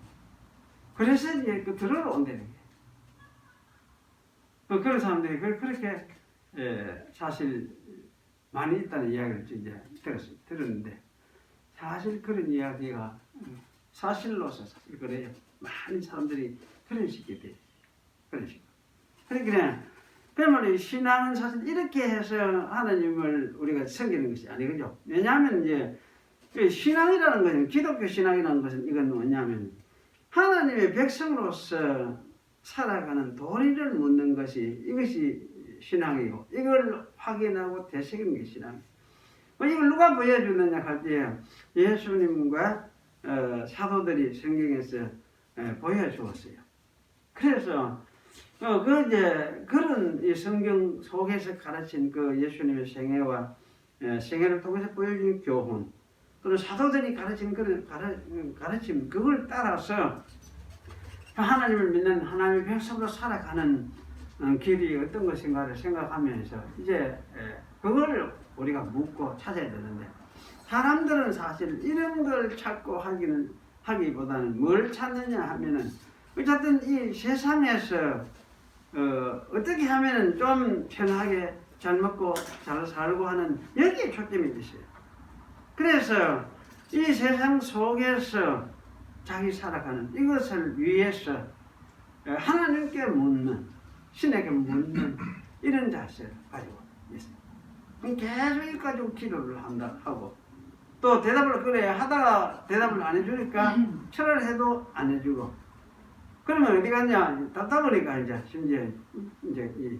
그래서 이제 들으러 온다는 게. 그런 사람들이 그렇게 사실 많이 있다는 이야기를 이제 들었는데, 사실 그런 이야기가 사실로서 사실 그래요. 많은 사람들이 그런 식이 돼요. 그런 식. 그러니까 그러면 신앙은 사실 이렇게 해서 하나님을 우리가 섬기는 것이 아니거든요. 왜냐하면 이제 신앙이라는 것은, 기독교 신앙이라는 것은 이건 뭐냐면 하나님의 백성으로서 살아가는 도리를 묻는 것이, 이것이 신앙이고, 이걸 확인하고 되새기는 게 신앙이에요. 이걸 누가 보여주느냐 할 때 예수님과 사도들이 성경에서 보여주었어요. 그래서 그런 이 성경 속에서 가르친 그 예수님의 생애와 생애를 통해서 보여준 교훈, 또는 사도들이 가르친 그런 가르침, 그걸 따라서 하나님을 믿는 하나님의 백성으로 살아가는 길이 어떤 것인가를 생각하면서 이제 그걸 우리가 묻고 찾아야 되는데, 사람들은 사실 이런 걸 찾고 하기보다는 뭘 찾느냐 하면은 어쨌든 이 세상에서 어떻게 하면은 좀 편하게 잘 먹고 잘 살고 하는 여기에 초점이 있어요. 그래서 이 세상 속에서 자기 살아가는 이것을 위해서 하나님께 묻는, 신에게 묻는 이런 자세를 가지고 있어요. 그럼 계속 이거 가지고 기도를 하고, 또 대답을 그래 하다가 대답을 안 해주니까 철을 해도 안 해주고, 그러면 어디 갔냐, 답답하니까 이제 심지어 이제 이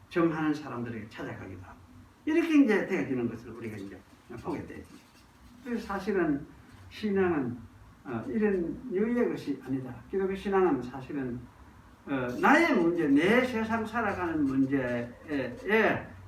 점하는 사람들에게 찾아가기도 하고, 이렇게 이제 되어지는 것을 우리가 이제 보게 되죠. 그래서 사실은 신앙은 이런 유의의 것이 아니다. 기독교 신앙은 사실은 나의 문제, 내 세상 살아가는 문제에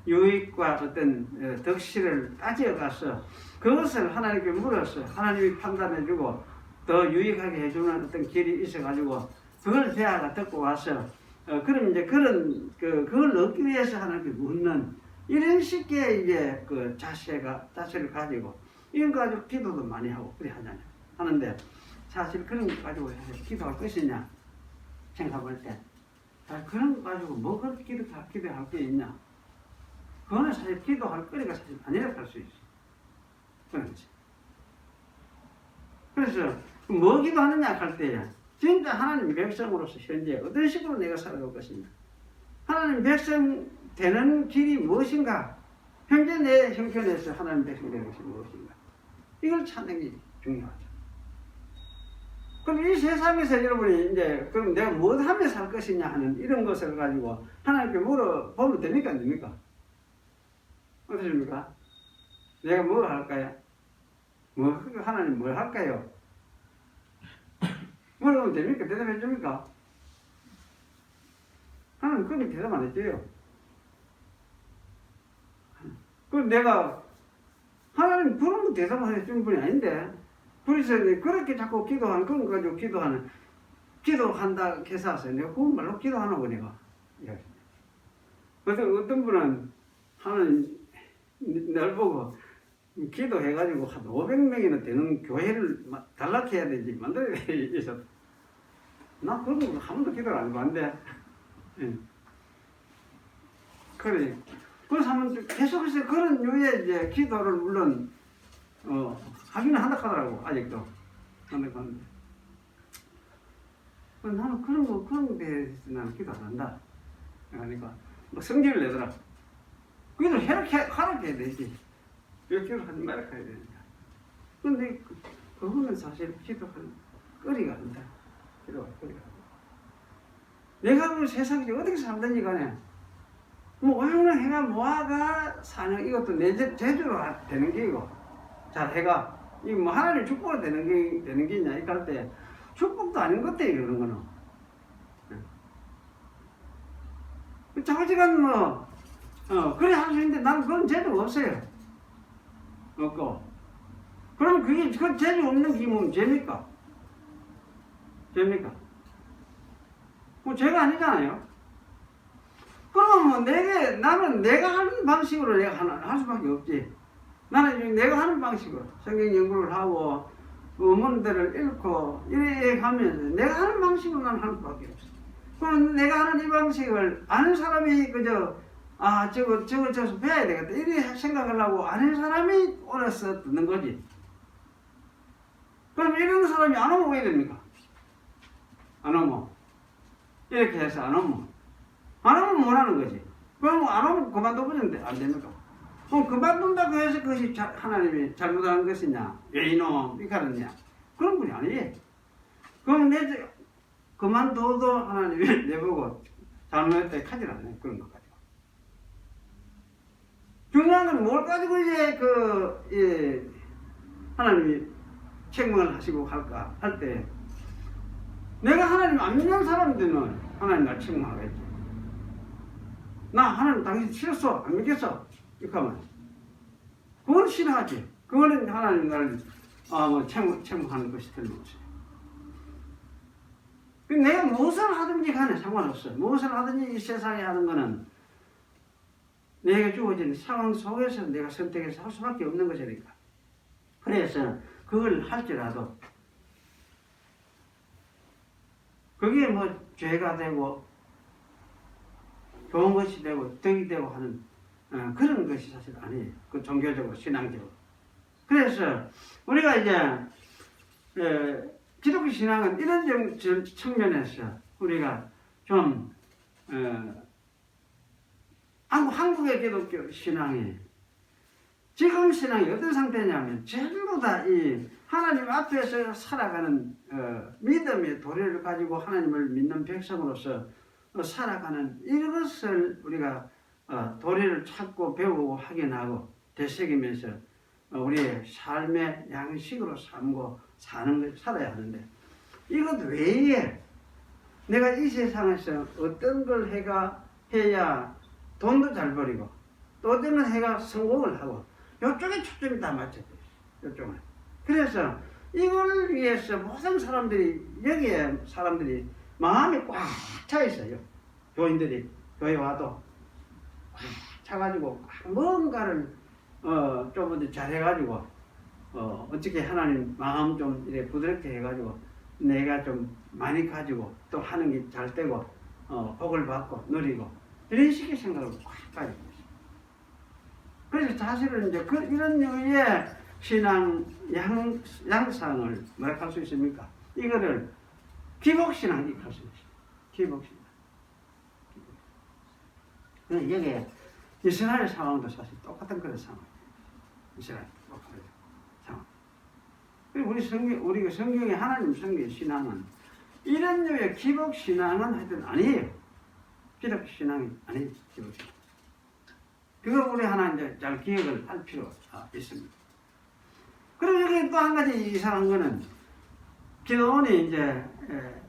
유익과 어떤 덕실을 따져가서 그것을 하나님께 물어서 하나님이 판단해주고 더 유익하게 해주는 어떤 길이 있어가지고 그걸 배아가 듣고 와서 그럼 이제 그걸 얻기 위해서 하나님께 묻는 이런 식의 이제 그 자세를 가지고 이런 거 가지고 기도도 많이 하고 그래 하는데 사실 그런 거 가지고 기도할 것이냐 생각할 때 그런 거 가지고 뭐 그렇게 기도할 게 있냐? 그거는 사실 기도할 거리가 사실 아니라고 할 수 있어. 그런 거지. 그래서 뭐 기도하느냐 할 때야 진짜 하나님 백성으로서 현재 어떤 식으로 내가 살아갈 것이냐? 하나님 백성 되는 길이 무엇인가? 현재 내 형편에서 하나님 백성 되는 것이 무엇인가? 이걸 찾는 게 중요하죠. 그럼 이 세상에서 여러분이 이제 그럼 내가 뭘 하며 살 것이냐 하는 이런 것을 가지고 하나님께 물어보면 됩니까? 안 됩니까? 어떻습니까? 내가 뭘 할까요? 하나님 뭘 할까요? 물어보면 됩니까? 대답해 줍니까? 하나님 그건 대답 안 해줘요. 그럼 내가 하나님 그런 거 대답을 해주는 분이 아닌데 그래서 그렇게 자꾸 기도하는 그런 거 가지고 기도한다 해서 내가 그건 말로 기도하는 거 내가 어떤 분은 하나님 날 보고 기도해가지고 한 500명이나 되는 교회를 단락해야 되지 만들어야 되지 나 그런 거 한 번도 기도를 안 해봤는데 그래 그래서 한번 계속해서 그런 류의 이제 기도를 물론 하기는 한다 하더라고 아직도 한다 하는데 나는 그런 거에 대해서 나는 기도 안 한다 그러니까 뭐 성질을 내더라 기도를 하라고 해야 되지 왜 기도를 하지 말라고 해야 되는가 근데 그거는 사실 기도할 거리가 아니다 기도할 거리가 아니다 내가 그 세상에 어떻게 살든지 간에 뭐 오용을 해가 모아가 사는 이것도 내 재주로 되는 게이고 잘 해가 이거 뭐 하나님 축복으로 되는 게 있냐 이럴 때 축복도 아닌 것 같아 이런 거는 자꾸지간 그래 할 수 있는데 나는 그런 재주가 없어요 없고 그러면 그게 그 재주 없는 기분 죄입니까? 뭐 죄가 아니잖아요. 그러면 뭐 나는 내가 하는 방식으로 내가 할 수밖에 없지. 나는 내가 하는 방식으로 성경 연구를 하고 원문들을 읽고 이래 하면서 내가 하는 방식으로 나는 할 수밖에 없어. 그럼 내가 하는 이 방식을 아는 사람이 그저 저거 배워야 되겠다 이래 생각을 하고 아는 사람이 오래서 듣는 거지. 그럼 이런 사람이 안 오면 왜 됩니까? 안 오면 이렇게 해서 안 오면 못 하는 거지. 그럼 안 오면 그만둬버리는데 안 됩니까? 그럼 그만둔다고 해서 그것이 하나님이 잘못한 것이냐? 왜 이놈? 이렇게 하느냐? 그런 분이 아니에요. 그럼 그만둬도 하나님이 내보고 잘못했다 하질 않아요. 그런 것 가지고. 중요한 건 뭘 가지고 이제 하나님이 책망을 하시고 할까 할 때 내가 하나님 안 믿는 사람들은 하나님 날 책망하겠지. 나 하나님 당신 싫었어 안 믿겠어 이렇게 하면 그건 싫어하지. 그거는 하나님 나를 책망하는 것이 틀림없어요. 내가 무엇을 하든지 간에 상관없어. 무엇을 하든지 이 세상에 하는 거는 내가 주어진 상황 속에서 내가 선택해서 할 수밖에 없는 것이니까. 그래서 그걸 할지라도 그게 뭐 죄가 되고 좋은 것이 되고 덕이 되고 하는 그런 것이 사실 아니에요. 그 종교적으로 신앙적으로. 그래서 우리가 이제 기독교 신앙은 이런 측면에서 우리가 좀 한국의 기독교 신앙이 지금 신앙이 어떤 상태냐면 전부 다 이 하나님 앞에서 살아가는 믿음의 도리를 가지고 하나님을 믿는 백성으로서 살아가는 이것을 우리가 도리를 찾고 배우고 확인하고 되새기면서 우리의 삶의 양식으로 삼고 살아야 하는데 이것 외에 내가 이 세상에서 어떤 걸 해야 돈도 잘 벌이고 또 어떤 걸 해가 성공을 하고 이쪽에 초점이 다 맞춰져 있어요. 이쪽은. 그래서 이걸 위해서 모든 사람들이 여기에 사람들이 마음이 꽉 차 있어요. 교인들이 교회 와도 꽉 차가지고 뭔가를 좀 더 잘해가지고 어떻게 하나님 마음 좀 이렇게 부드럽게 해가지고 내가 좀 많이 가지고 또 하는 게 잘 되고 복을 받고 누리고 이런 식의 생각을 꽉 가지고 있어요. 그래서 사실은 이제 이런 류의 신앙 양상을 뭐라 할 수 있습니까? 이거를 기복신앙 이렇게 할 수 있어요. 기복신앙. 여기에 이스라엘 상황도 사실 똑같은 그런 상황이에요. 이스라엘 똑같은 상황. 그리고 우리가 성경에 하나님 성경의 신앙은 이런 류의 기복신앙은 하여튼 아니에요. 기복신앙이 아니에요. 기복신앙. 그걸 우리 하나 이제 잘 기억을 할 필요가 있습니다. 그리고 여기 또 한 가지 이상한 거는 기도원이 이제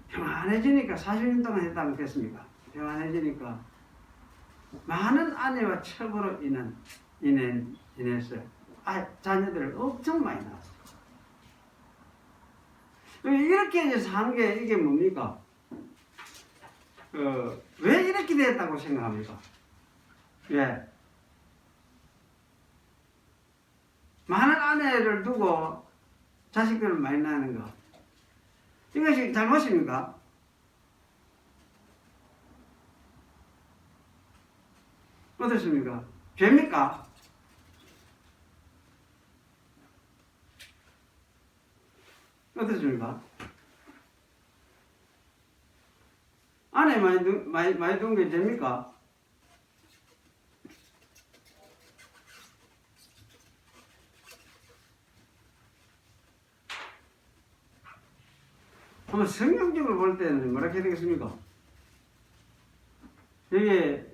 평안해지니까 40년 동안 했다고 했습니까? 평안해지니까 많은 아내와 첩으로 인해서 자녀들을 엄청 많이 낳았어요. 이렇게 해서 한 게 이게 뭡니까? 왜 이렇게 됐다고 생각합니까? 예. 많은 아내를 두고 자식들을 많이 낳는 거. 이것이 잘못입니까? 어떻습니까? 죄입니까? 어떻습니까? 아내 많이 둔 게 죄입니까? 한번 성경적으로 볼 때는 뭐라 해야 되겠습니까? 여기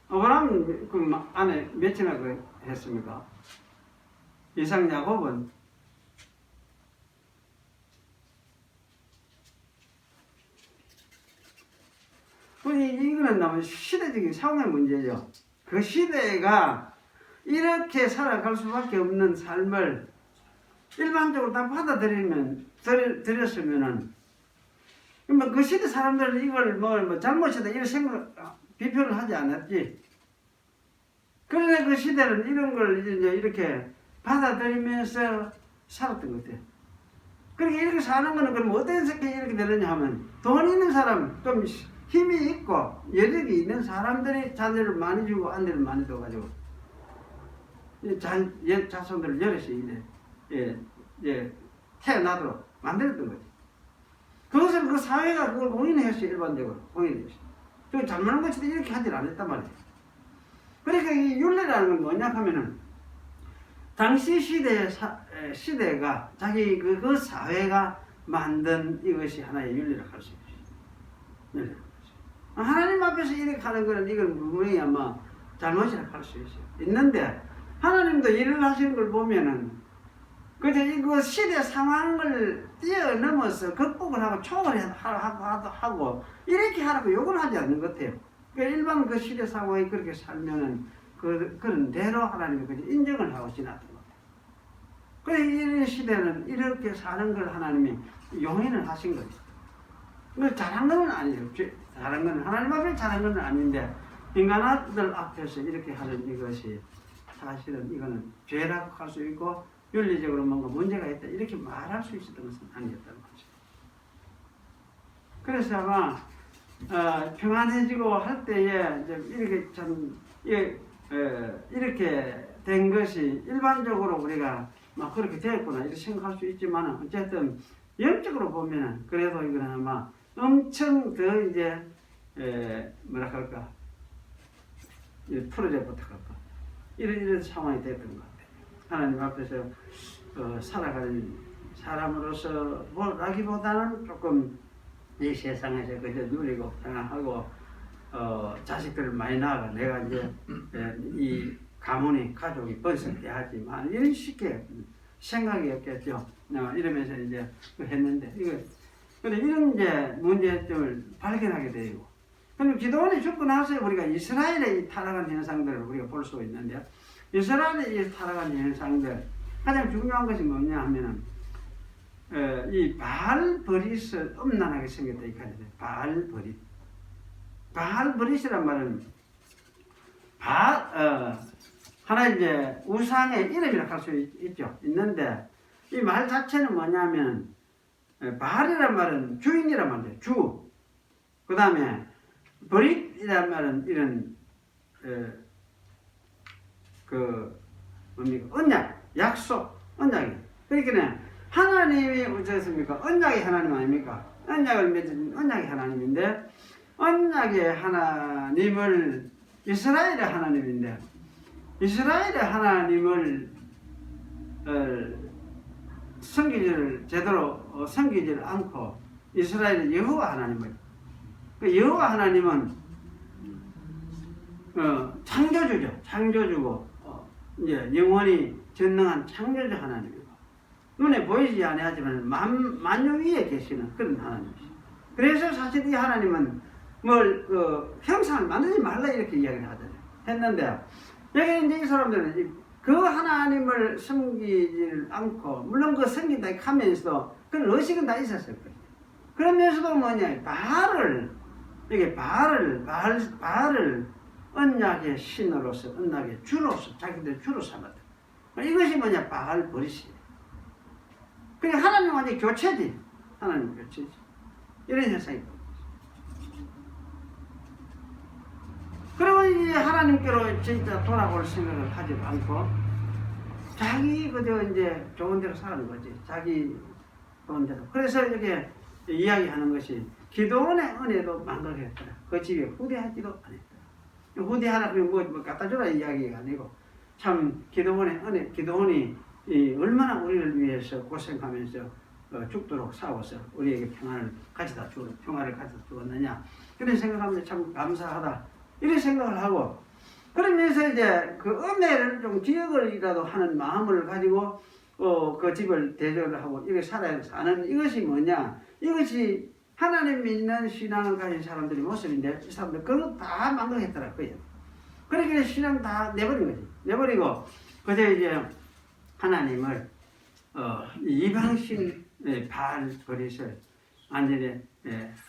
아브라함 그 안에 몇이나 했습니까? 이삭 야곱은 이거는 너무 시대적인 상황의 문제죠. 그 시대가 이렇게 살아갈 수밖에 없는 삶을 일반적으로 다 받아들였으면은 그 시대 사람들은 이걸 뭐 잘못이다 이런 생각 비표를 하지 않았지. 그러나 그 시대는 이런 걸 이제 이렇게 받아들이면서 살았던 것 같아요. 그러니까 이렇게 사는 거는 그럼 어떻게 이렇게 되느냐 하면 돈 있는 사람, 좀 힘이 있고 여력이 있는 사람들이 자녀를 많이 주고 아내를 많이 줘가지고 자손들을 여럿이 태어나도록 만들었던 거지. 그것을 그 사회가 그걸 공인했어요. 일반적으로 공인했어요. 그 잘못한 것이 이렇게 하질 않았단 말이에요. 그러니까 이 율례라는 건 뭐냐 하면은 당시 시대가 자기 그 사회가 만든 이것이 하나의 윤리라고 할 수 있어요. 하나님 앞에서 이렇게 하는 거는 이건 분명히 아마 잘못이라고 할 수 있어요. 있는데 하나님도 일을 하시는 걸 보면은 그저 이거 시대 상황을 뛰어넘어서 극복을 하고 초월을 하고 이렇게 하라고 요구를 하지 않는 것 같아요. 그러니까 일반 그 시대 상황이 그렇게 살면은 그런 대로 하나님이 그저 인정을 하고 지났던 것 같아요. 그래서 이 시대는 이렇게 사는 걸 하나님이 용인을 하신 거죠. 잘한 건 아니에요. 잘한 건 하나님 앞에 잘한 건 아닌데 인간들 앞에서 이렇게 하는 이것이 사실은 이거는 죄라고 할 수 있고 윤리적으로 뭔가 문제가 있다 이렇게 말할 수 있었던 것은 아니었다는 거죠. 그래서 아마 평안해지고 할 때에 이제 이렇게 참 이렇게 된 것이 일반적으로 우리가 막 그렇게 되었구나 이렇게 생각할 수 있지만 어쨌든 영적으로 보면은 그래도 이거는 아마 엄청 더 이제 뭐라 할까 프로젝트 할까 이런 상황이 됐던 것 같아요. 하나님 앞에서 살아가는 사람으로서 뭐라기보다는 조금 이 세상에서 그저 누리고 평안하고 자식들을 많이 낳아가 내가 이제 이 가문이 가족이 번성해야지만 이런 식의 생각이 없겠죠. 이러면서 이제 했는데 근데 이런 이제 문제점을 발견하게 되고. 그럼 기도원이 죽고 나서 우리가 이스라엘의 이 타락한 현상들을 우리가 볼 수 있는데요. 이스라엘의 이 타락한 현상들 가장 중요한 것이 뭐냐 하면은 이 바알버릿을 엄난하게 생겼다 이 말이에요. 바알버릿. 바알버릿이란 말은 하나 이제 우상의 이름이라 할 수 있죠. 있는데 이 말 자체는 뭐냐면 바알이란 말은 주인이란 말이에요. 주. 그 다음에 버릿이란 말은 이런 뭡니까? 언약, 약속, 언약이. 그러니까 하나님이 어쩌습니까? 언약의 하나님 아닙니까? 언약을 맺은 언약의 하나님인데 언약의 하나님을 이스라엘의 하나님인데 이스라엘의 하나님을 섬기지를 제대로 섬기지를 않고 이스라엘의 여호와 하나님을 그 여호와 하나님은 창조주죠. 창조주고 이제 영원히 전능한 창조주 하나님이고 눈에 보이지 않지만 만유 위에 계시는 그런 하나님이시죠. 그래서 사실 이 하나님은 형상을 만들지 말라 이렇게 이야기를 하잖아요. 했는데 여기 이제 이 사람들은 그 하나님을 섬기지 않고 물론 그 섬긴다 하면서도 그런 의식은 다 있었을 거예요. 그러면서도 뭐냐 바알을 언약의 신으로서 언약의 주로서 자기들 주로 삼았다. 이것이 뭐냐 바알버릿이에요. 그러니까 하나님 완전히 교체지. 하나님 교체지. 이런 현상이 있고. 그리고 이제 하나님께로 진짜 돌아올 생각을 하지 않고 자기 그저 이제 좋은 대로 사는 거지. 자기 좋은 대로. 그래서 이렇게 이야기하는 것이 기도원의 은혜도 망각했더라. 그 집에 후대하지도 않았더라. 후대하라 그러면 뭐 갖다 주라 이야기가 아니고 참 기도원의 은혜, 기도원이 얼마나 우리를 위해서 고생하면서 죽도록 싸워서 우리에게 평화를 가져다 주었느냐. 그런 생각하면 참 감사하다. 이런 생각을 하고 그러면서 이제 그 은혜를 좀 기억을이라도 하는 마음을 가지고 그 집을 대조를 하고 이렇게 사는 이것이 뭐냐? 이것이 하나님 믿는 신앙을 가진 사람들의 모습인데 이 사람들 그거 다 망각했더라고요. 그러니까 신앙 다 내버린 거지. 내버리고 그저 이제 하나님을 이방신 바알버릿을 완전히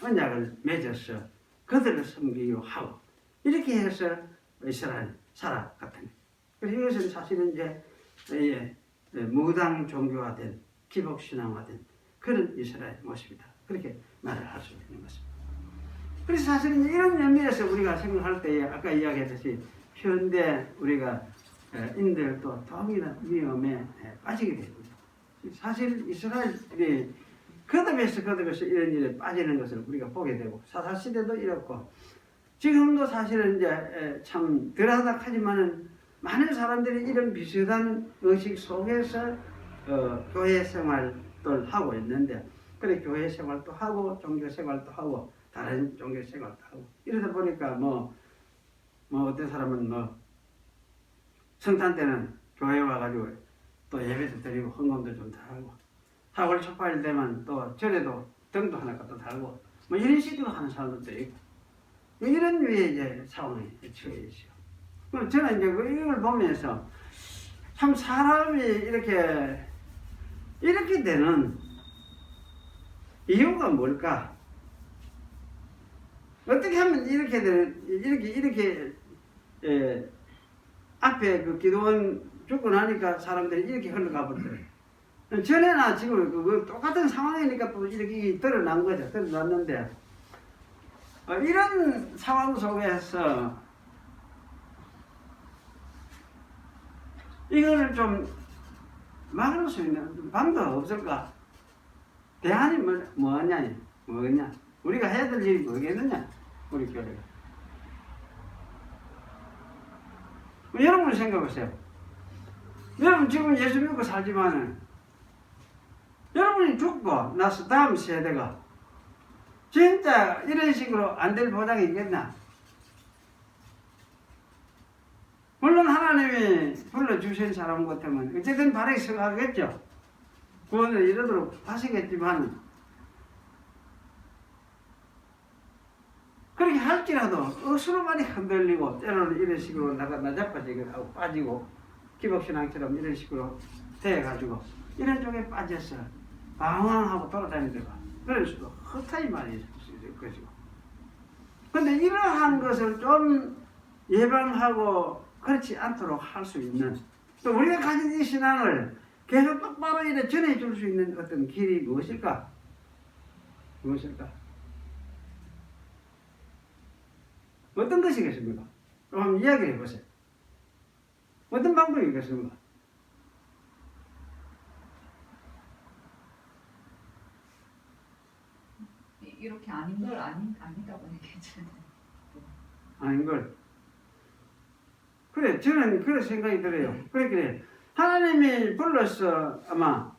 언약을 맺어서 그들을 섬기기로 하고 이렇게 해서 이스라엘 살아갔던 거예요. 그래서 이것은 사실은 이제 무당 종교화된 기복신앙화된 그런 이스라엘 모습이다. 그렇게 말을 할 수 있는 것입니다. 그래서 사실은 이런 의미에서 우리가 생각할 때에 아까 이야기했듯이 현대 우리가 인들도 동일한 위험에 빠지게 되거든요. 사실 이스라엘이 거듭해서 이런 일에 빠지는 것을 우리가 보게 되고 사사시대도 이렇고 지금도 사실은 이제 참 덜하다 하지만은 많은 사람들이 이런 비슷한 의식 속에서 교회 생활을 하고 있는데 그래 교회 생활도 하고 종교 생활도 하고 다른 종교 생활도 하고 이러다 보니까 어떤 사람은 성탄 때는 교회 와가지고 또 예배도 드리고 헌금도 좀 달고 4월 초파일 되면 또 절에도 등도 하나 갖다 달고 이런 식으로 하는 사람들도 있고 이런 위에 이제 상황에 처해 있어요. 저는 이제 이걸 보면서 참 사람이 이렇게 되는 이유가 뭘까? 어떻게 하면 이렇게 앞에 그 기도원 죽고 나니까 사람들이 이렇게 흘러가 버려요. 전에나 지금 똑같은 상황이니까 또 이렇게 드러난 거죠. 드러났는데 이런 상황 속에서 이거를 좀 막을 수 있는 방법 없을까? 대안이 뭐냐? 우리가 해야 될 일이 뭐겠느냐? 우리 교회가. 여러분 생각하세요. 여러분 지금 예수 믿고 살지만은 여러분이 죽고 나서 다음 세대가 진짜 이런 식으로 안 될 보장이 있겠나? 물론 하나님이 불러주신 사람 같으면 어쨌든 발에 서가겠죠. 구원을 이루도록 하시겠지만 그렇게 할지라도 억수로 많이 흔들리고 때로는 이런 식으로 나자빠지고 빠지고 기복신앙처럼 이런 식으로 돼가지고 이런 쪽에 빠져서 방황하고 돌아다니다가 그럴 수도 허탈이 많이 있을 것이고 근데 이러한 것을 좀 예방하고 그렇지 않도록 할 수 있는 또 우리가 가진 이 신앙을 계속 똑바로 이래 전해줄 수 있는 어떤 길이 무엇일까? 무엇일까? 어떤 것이겠습니까? 그럼 한번 이야기해 보세요. 어떤 방법이겠습니까? 이렇게 아닌 걸 아니다고 얘기했잖아요. 아닌 걸. 그래, 저는 그런 생각이 들어요. 그래. 하나님이 불러서 아마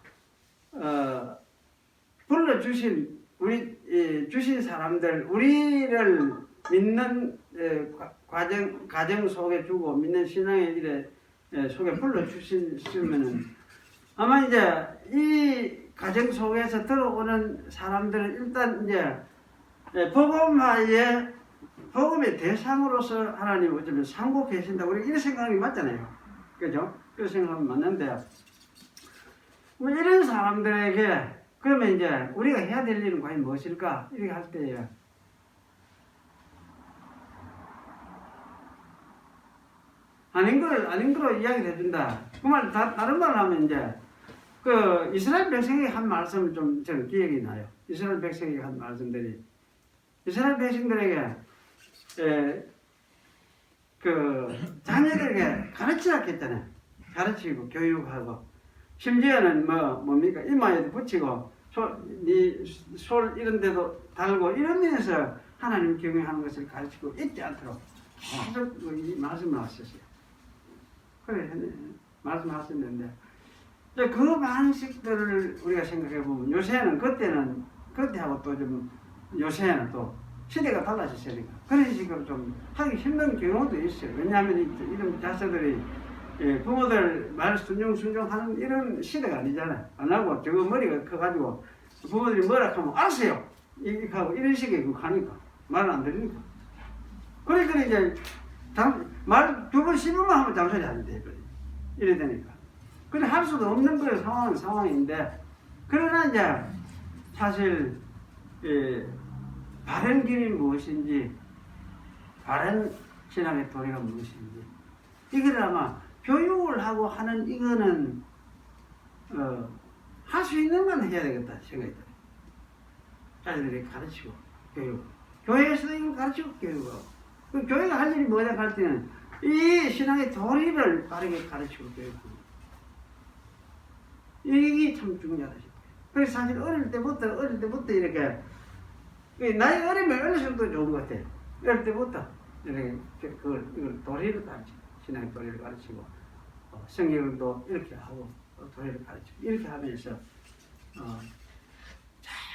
불러주신 주신 사람들 우리를 믿는 과정 속에 두고 믿는 신앙의 일에 속에 불러주시면은 아마 이제 이 가정 속에서 들어오는 사람들은 일단 이제 복음의 대상으로서 하나님 어쩌면 삼고 계신다고 우리 이런 생각이 맞잖아요. 그죠? 그런 생각이 맞는데 뭐 이런 사람들에게 그러면 이제 우리가 해야 될 일은 과연 무엇일까? 이렇게 할 때에 아닌 거로 이야기를 해준다. 그 말 다른 말을 하면 이제 그 이스라엘 백성이 한 말씀을 좀 저는 기억이 나요. 이스라엘 백성이 한 말씀들이 이스라엘 백성들에게 그 자녀들에게 가르치라 했잖아요. 가르치고 교육하고 심지어는 뭡니까 이마에도 붙이고 솔 이런 데도 달고 이러면서 하나님 경외하는 것을 가르치고 잊지 않도록 계속 이 말씀을 하셨어요. 그래 말씀하셨는데 그 방식들을 우리가 생각해 보면 요새는 그때하고 또 좀 요새는 또 시대가 달라졌으니까 그런 식으로 좀 하기 힘든 경우도 있어요. 왜냐하면 이런 자녀들이 부모들 말 순종하는 이런 시대가 아니잖아요. 안 하고 저거 머리가 커가지고 부모들이 뭐라 하면 알았어요 이렇게 하고 이런 식의 그거 하니까 말을 안 들으니까 그러니까 이제 말 두 번 씹으면 하면 잠소리 하는데 이래 되니까 그래 할 수도 없는 거예요. 상황인데 그러나 이제 사실 바른 길이 무엇인지 바른 신앙의 도리가 무엇인지 이걸 아마 교육을 하고 하는 이거는 할 수 있는 건 해야 되겠다 생각이 들어요. 자녀들이 가르치고 교회에서도 이걸 가르치고 교육하고 그 교회가 할 일이 뭐냐 할 때는 이 신앙의 도리를 바르게 가르치고 교육합니다. 이게 참 중요하다 싶어요. 그래서 사실 어릴 때부터 이렇게 나이 어리면 어릴수록 더 좋은 것 같아요. 어릴 때부터 이렇게 이걸 도리를 가르치고 신앙의 도리를 가르치고 성경도 이렇게 하고 도리를 가르치고 이렇게 하면서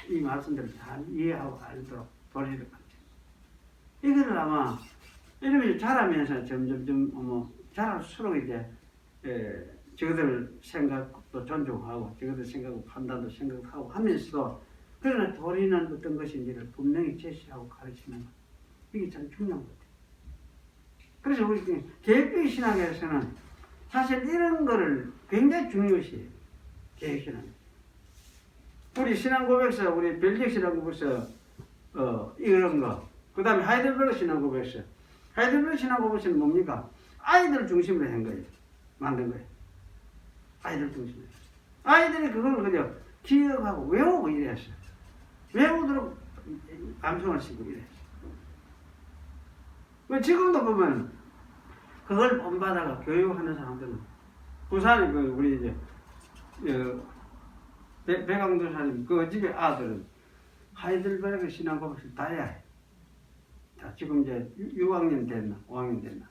이 말씀들을 잘 이해하고 알도록 도리를 가르치고 이거를 아마 이러면서 자라면서 점점 자랄수록 이제 저들 생각도 존중하고 저들 생각하고 판단도 생각하고 하면서도 그러나 도리는 어떤 것인지를 분명히 제시하고 가르치는 것 이게 참 중요한 것 같아요. 그래서 우리 계획주의 신학에서는 사실 이런 거를 굉장히 중요시해요. 계획신학. 우리 신앙고백서, 우리 벨직 신앙고백서 이런 거, 그 다음에 하이델베르크 신앙고백서. 하이델베르크 신앙고백서는 뭡니까? 아이들 중심으로 한 거예요. 만든 거예요. 아이들 중심으로. 아이들이 그걸 그저 기억하고 외우고 이랬어요. 외우도록 감성을 싣고 이랬어요. 지금도 보면 그걸 본받아가 교육하는 사람들은 부산에 우리 이제 백왕도사님 그 집의 아들은 하이델베르크 신앙고백서를 다 해야 해. 자, 지금 이제 6학년 됐나 5학년 됐나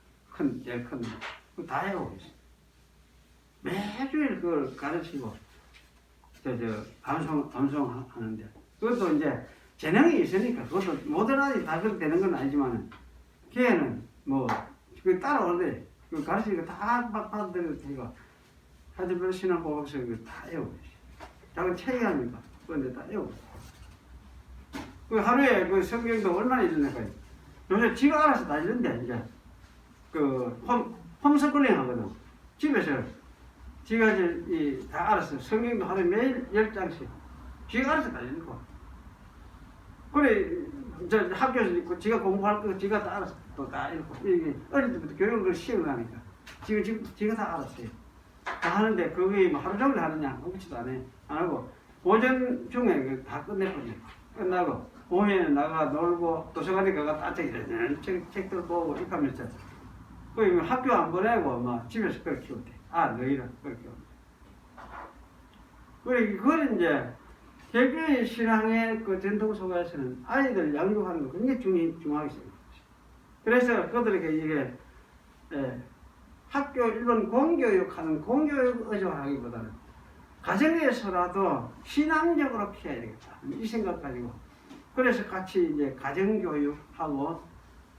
제일 큰 거 다 해오고 있어. 매주일 그걸 가르치고 암송하는데 그것도 이제 재능이 있으니까 그것도 모든 아이들이 다 그렇게 되는 건 아니지만 걔는 그 따라오는데 그 가르치니까 다막 받아들여도 되고 하지만 신앙 보고서 다 외우고 작은 책이 아닙니까? 그런데 다 외우고 그 하루에 그 성경도 얼마나 읽는다고요? 요새 지가 알아서 다 읽는데 이제 그 홈스쿨링 하거든. 집에서 지가 이제 다 알아서 성경도 하루에 매일 10장씩 지가 알아서 다 읽고 그래 저 학교에서 읽고 지가 공부할 거 지가 다 알아서 또 다 읽고 이게 어릴 때부터 교육을 시험하니까 지가 다 알았어요. 다 하는데 그게 뭐 하루 종일 하느냐 그렇지도 안 하고 오전 중에 다 끝냈거든요. 끝나고 오후에는 나가 놀고 도서관에 가가 따뜻하게 책들 보고 이렇게 하면서 그 학교 안 보내고 막 집에서 그걸 키우대. 너희를 그걸 키우대. 그래 그걸 이제 개교의 신앙의 그 전통 속에서는 아이들 양육하는 거 굉장히 중요하게 생각했어요. 그래서 그들에게 이게 학교 일본 공교육하는 공교육 의존하기보다는 가정에서라도 신앙적으로 키워야 되겠다 이 생각 가지고 그래서 같이 이제 가정교육하고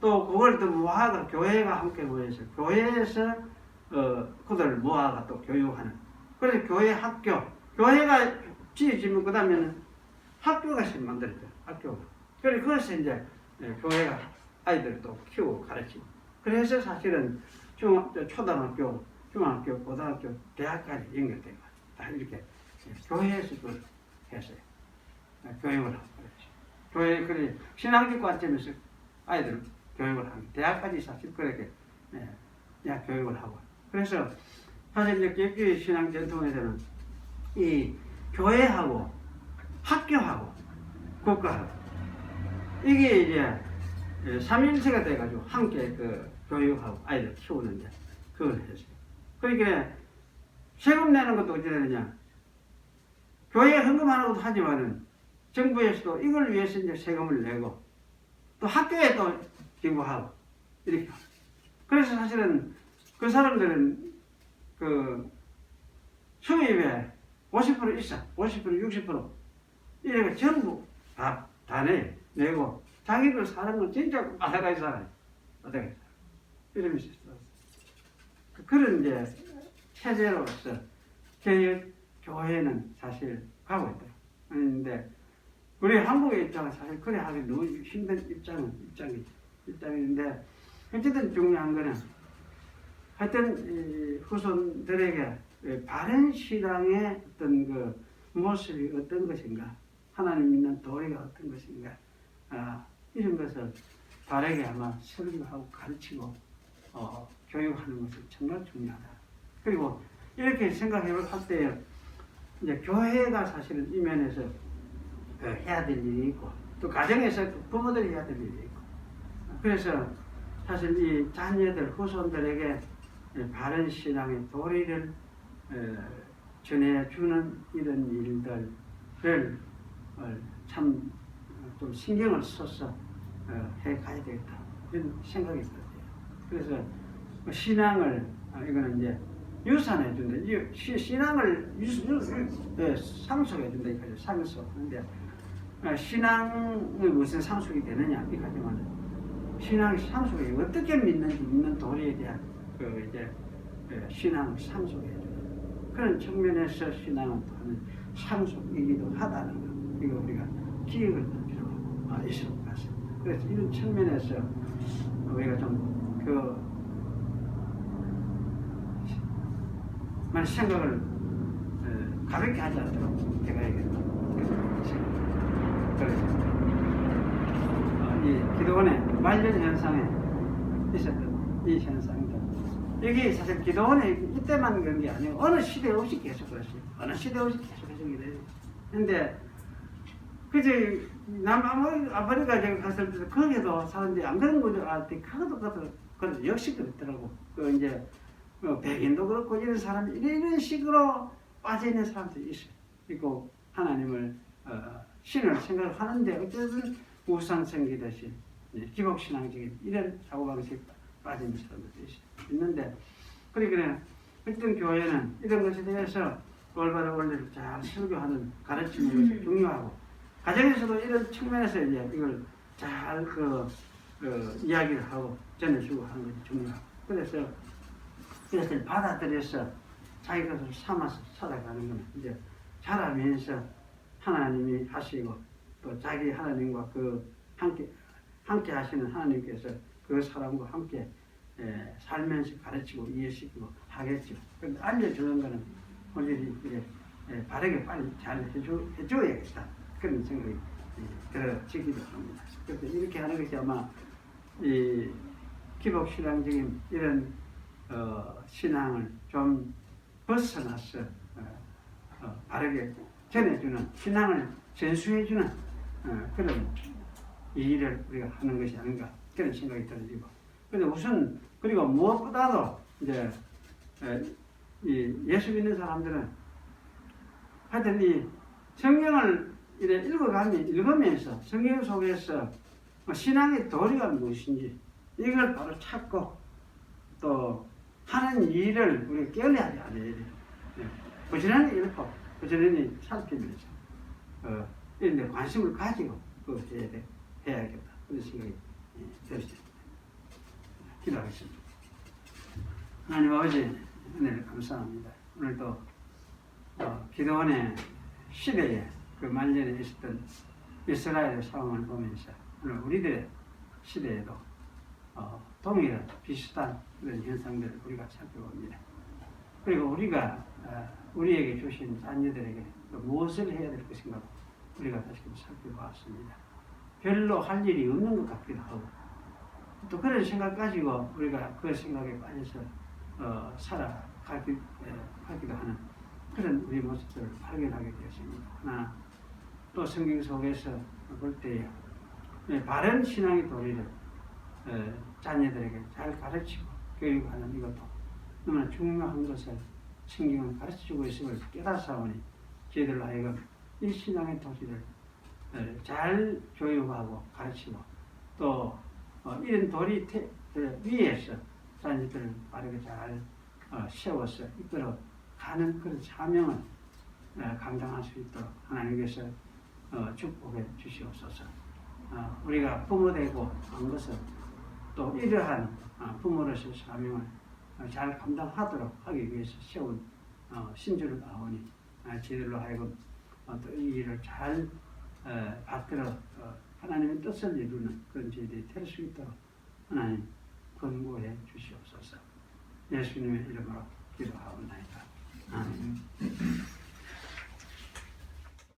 또 그걸 또 모아가 교회가 함께 모여서 교회에서 그들 모아가 또 교육하는 그래서 교회 학교 교회가 지어지면 그 다음에는 학교가 만들어져요. 학교가 그래서 그것을 이제 교회가 아이들 또 키우고 가르치고 그래서 사실은 초등학교, 중학교, 고등학교, 대학까지 연결된 거예요. 다 이렇게 교회에서 그걸 했어요. 교육을 하고 그랬죠. 교회 그래 신앙적 관점에서 아이들 교육을 하고 대학까지 사실 그렇게 교육을 하고 그래서 사실 이제 개교의 신앙 전통에서는 이 교회하고 학교하고 국가하고 이게 이제 삼일체가 돼가지고 함께 그 교육하고 아이들 키우는데 그걸 했어요. 그러니까 세금 내는 것도 어찌 되느냐? 교회에 헌금하는 것도 하지만은 정부에서도 이걸 위해서 이제 세금을 내고 또 학교에 또 기부하고 이렇게. 그래서 사실은 그 사람들은 그 수입에 50% 이상, 50%, 60% 이렇게 전부 다 내고 자기들 사는 건 진짜 바다가에 살아요. 바다가에 살아요. 이러면서 그런 이제 체제로서 교회는 사실 가고 있다. 그런데 우리 한국의 입장은 사실 그래 하기 너무 힘든 입장인데 어쨌든 중요한 거는 하여튼 후손들에게 바른 신앙의 어떤 그 모습이 어떤 것인가 하나님 믿는 도리가 어떤 것인가 이런 것을 바르게 아마 설교하고 가르치고 교육하는 것은 정말 중요하다. 그리고 이렇게 생각해 볼 때 이제 교회가 사실은 이 면에서 해야 될 일이 있고 또 가정에서 부모들이 해야 될 일이 있고 그래서 사실 이 자녀들 후손들에게 바른 신앙의 도리를 전해주는 이런 일들을 참 좀 신경을 써서 해가야 되겠다 이런 생각이 들어요. 그래서 신앙을 이거는 이제 유산해 준다. 신앙을 상속해 준다 이거죠. 상속하는데 신앙이 무슨 상속이 되느냐 이거지만 신앙 상속이 어떻게 믿는 도리에 대한 그 이제 신앙을 상속해 주는 그런 측면에서 신앙은 또는 상속이기도 하다는 거 이거 우리가 기억을 할 필요가 있을 것 같습니다. 그래서 이런 측면에서 우리가 좀 생각을 가볍게 하지 않도록 해가야겠다. 그래서 이 기도원의 말년 현상에 있었던 이 현상들 이게 사실 기도원에 이때만 그런 게 아니고 어느 시대 없이 계속 그랬어요. 어느 시대 없이 계속 해석이 돼요. 근데 그제 아프리카 제가 갔을 때 거기도 사람들이 안 그런 거죠. 그것도 역시 그렇더라고. 그 이제 백인도 그렇고 이런 사람이 이런 식으로 빠져 있는 사람들이 있어요. 그리고 하나님을 신을 생각하는데 어쨌든 우상 생기듯이 기복신앙적인 이런 사고방식에 빠진 사람들이 있는데 그러니까 어떤 교회는 이런 것에 대해서 올바른 원리를 잘 설교하는 가르치는 것이 중요하고 가정에서도 이런 측면에서 이제 이걸 잘 이야기를 하고 전해주고 하는 것이 중요하고 그래서 이것을 받아들여서 자기 것을 삼아서 살아가는 거는 이제 자라면서 하나님이 하시고 또 자기 하나님과 그 함께 하시는 하나님께서 그 사람과 함께 살면서 가르치고 이해시키고 하겠죠. 그런데 알려주는 거는 우리들이 이제 바르게 빨리 잘 해줘야겠다. 그런 생각이 들어지기도 합니다. 그래서 이렇게 하는 것이 아마 이 기복신앙적인 이런 신앙을 좀 벗어나서 바르게 전해주는 신앙을 전수해주는 그런 일을 우리가 하는 것이 아닌가 그런 생각이 들어지고 근데 우선 그리고 무엇보다도 이제 이 예수 믿는 사람들은 하여튼 이 성경을 이래 읽으면서 성경 속에서 신앙의 도리가 무엇인지 이걸 바로 찾고 또 하는 일을 우리가 깨어나야 돼요. 부지런히 읽고 부지런히 살피면서 이런 데 관심을 가지고 해야겠다. 그런 생각이 들었습니다. 기도하겠습니다. 하나님 아버지 은혜를 감사합니다. 오늘도 기도원의 시대에 그 말년에 있었던 이스라엘의 상황을 보면서 오늘 우리들의 시대에도 동일한 비슷한 그런 현상들을 우리가 살펴봅니다. 그리고 우리가 우리에게 주신 자녀들에게 무엇을 해야 될 것인가 우리가 다시금 살펴보았습니다. 별로 할 일이 없는 것 같기도 하고 또 그런 생각 가지고 우리가 그 생각에 빠져서 살아가기도 하는 그런 우리 모습들을 발견하게 되었습니다. 하나 또 성경 속에서 볼 때에 바른 신앙의 도리를 자녀들에게 잘 가르치고 교육하는 이것도 너무나 중요한 것을 성경은 가르쳐주고 있음을 깨달사오니 저희들로 하여금 이 신앙의 도리를 잘 교육하고 가르치고 또 이런 도리 위에서 자녀들을 바르게 잘 세워서 이끌어 가는 그런 사명을 감당할 수 있도록 하나님께서 축복해 주시옵소서. 우리가 부모 되고 한 것은 또 이러한 부모로서의 사명을 잘 감당하도록 하기 위해서 세운 신주를 아오니 저희들로 하여금 또 이 일을 잘 받들어 하나님의 뜻을 이루는 그런 저희들이 될 수 있도록 하나님 권고해 주시옵소서. 예수님의 이름으로 기도하옵나이다. 아멘.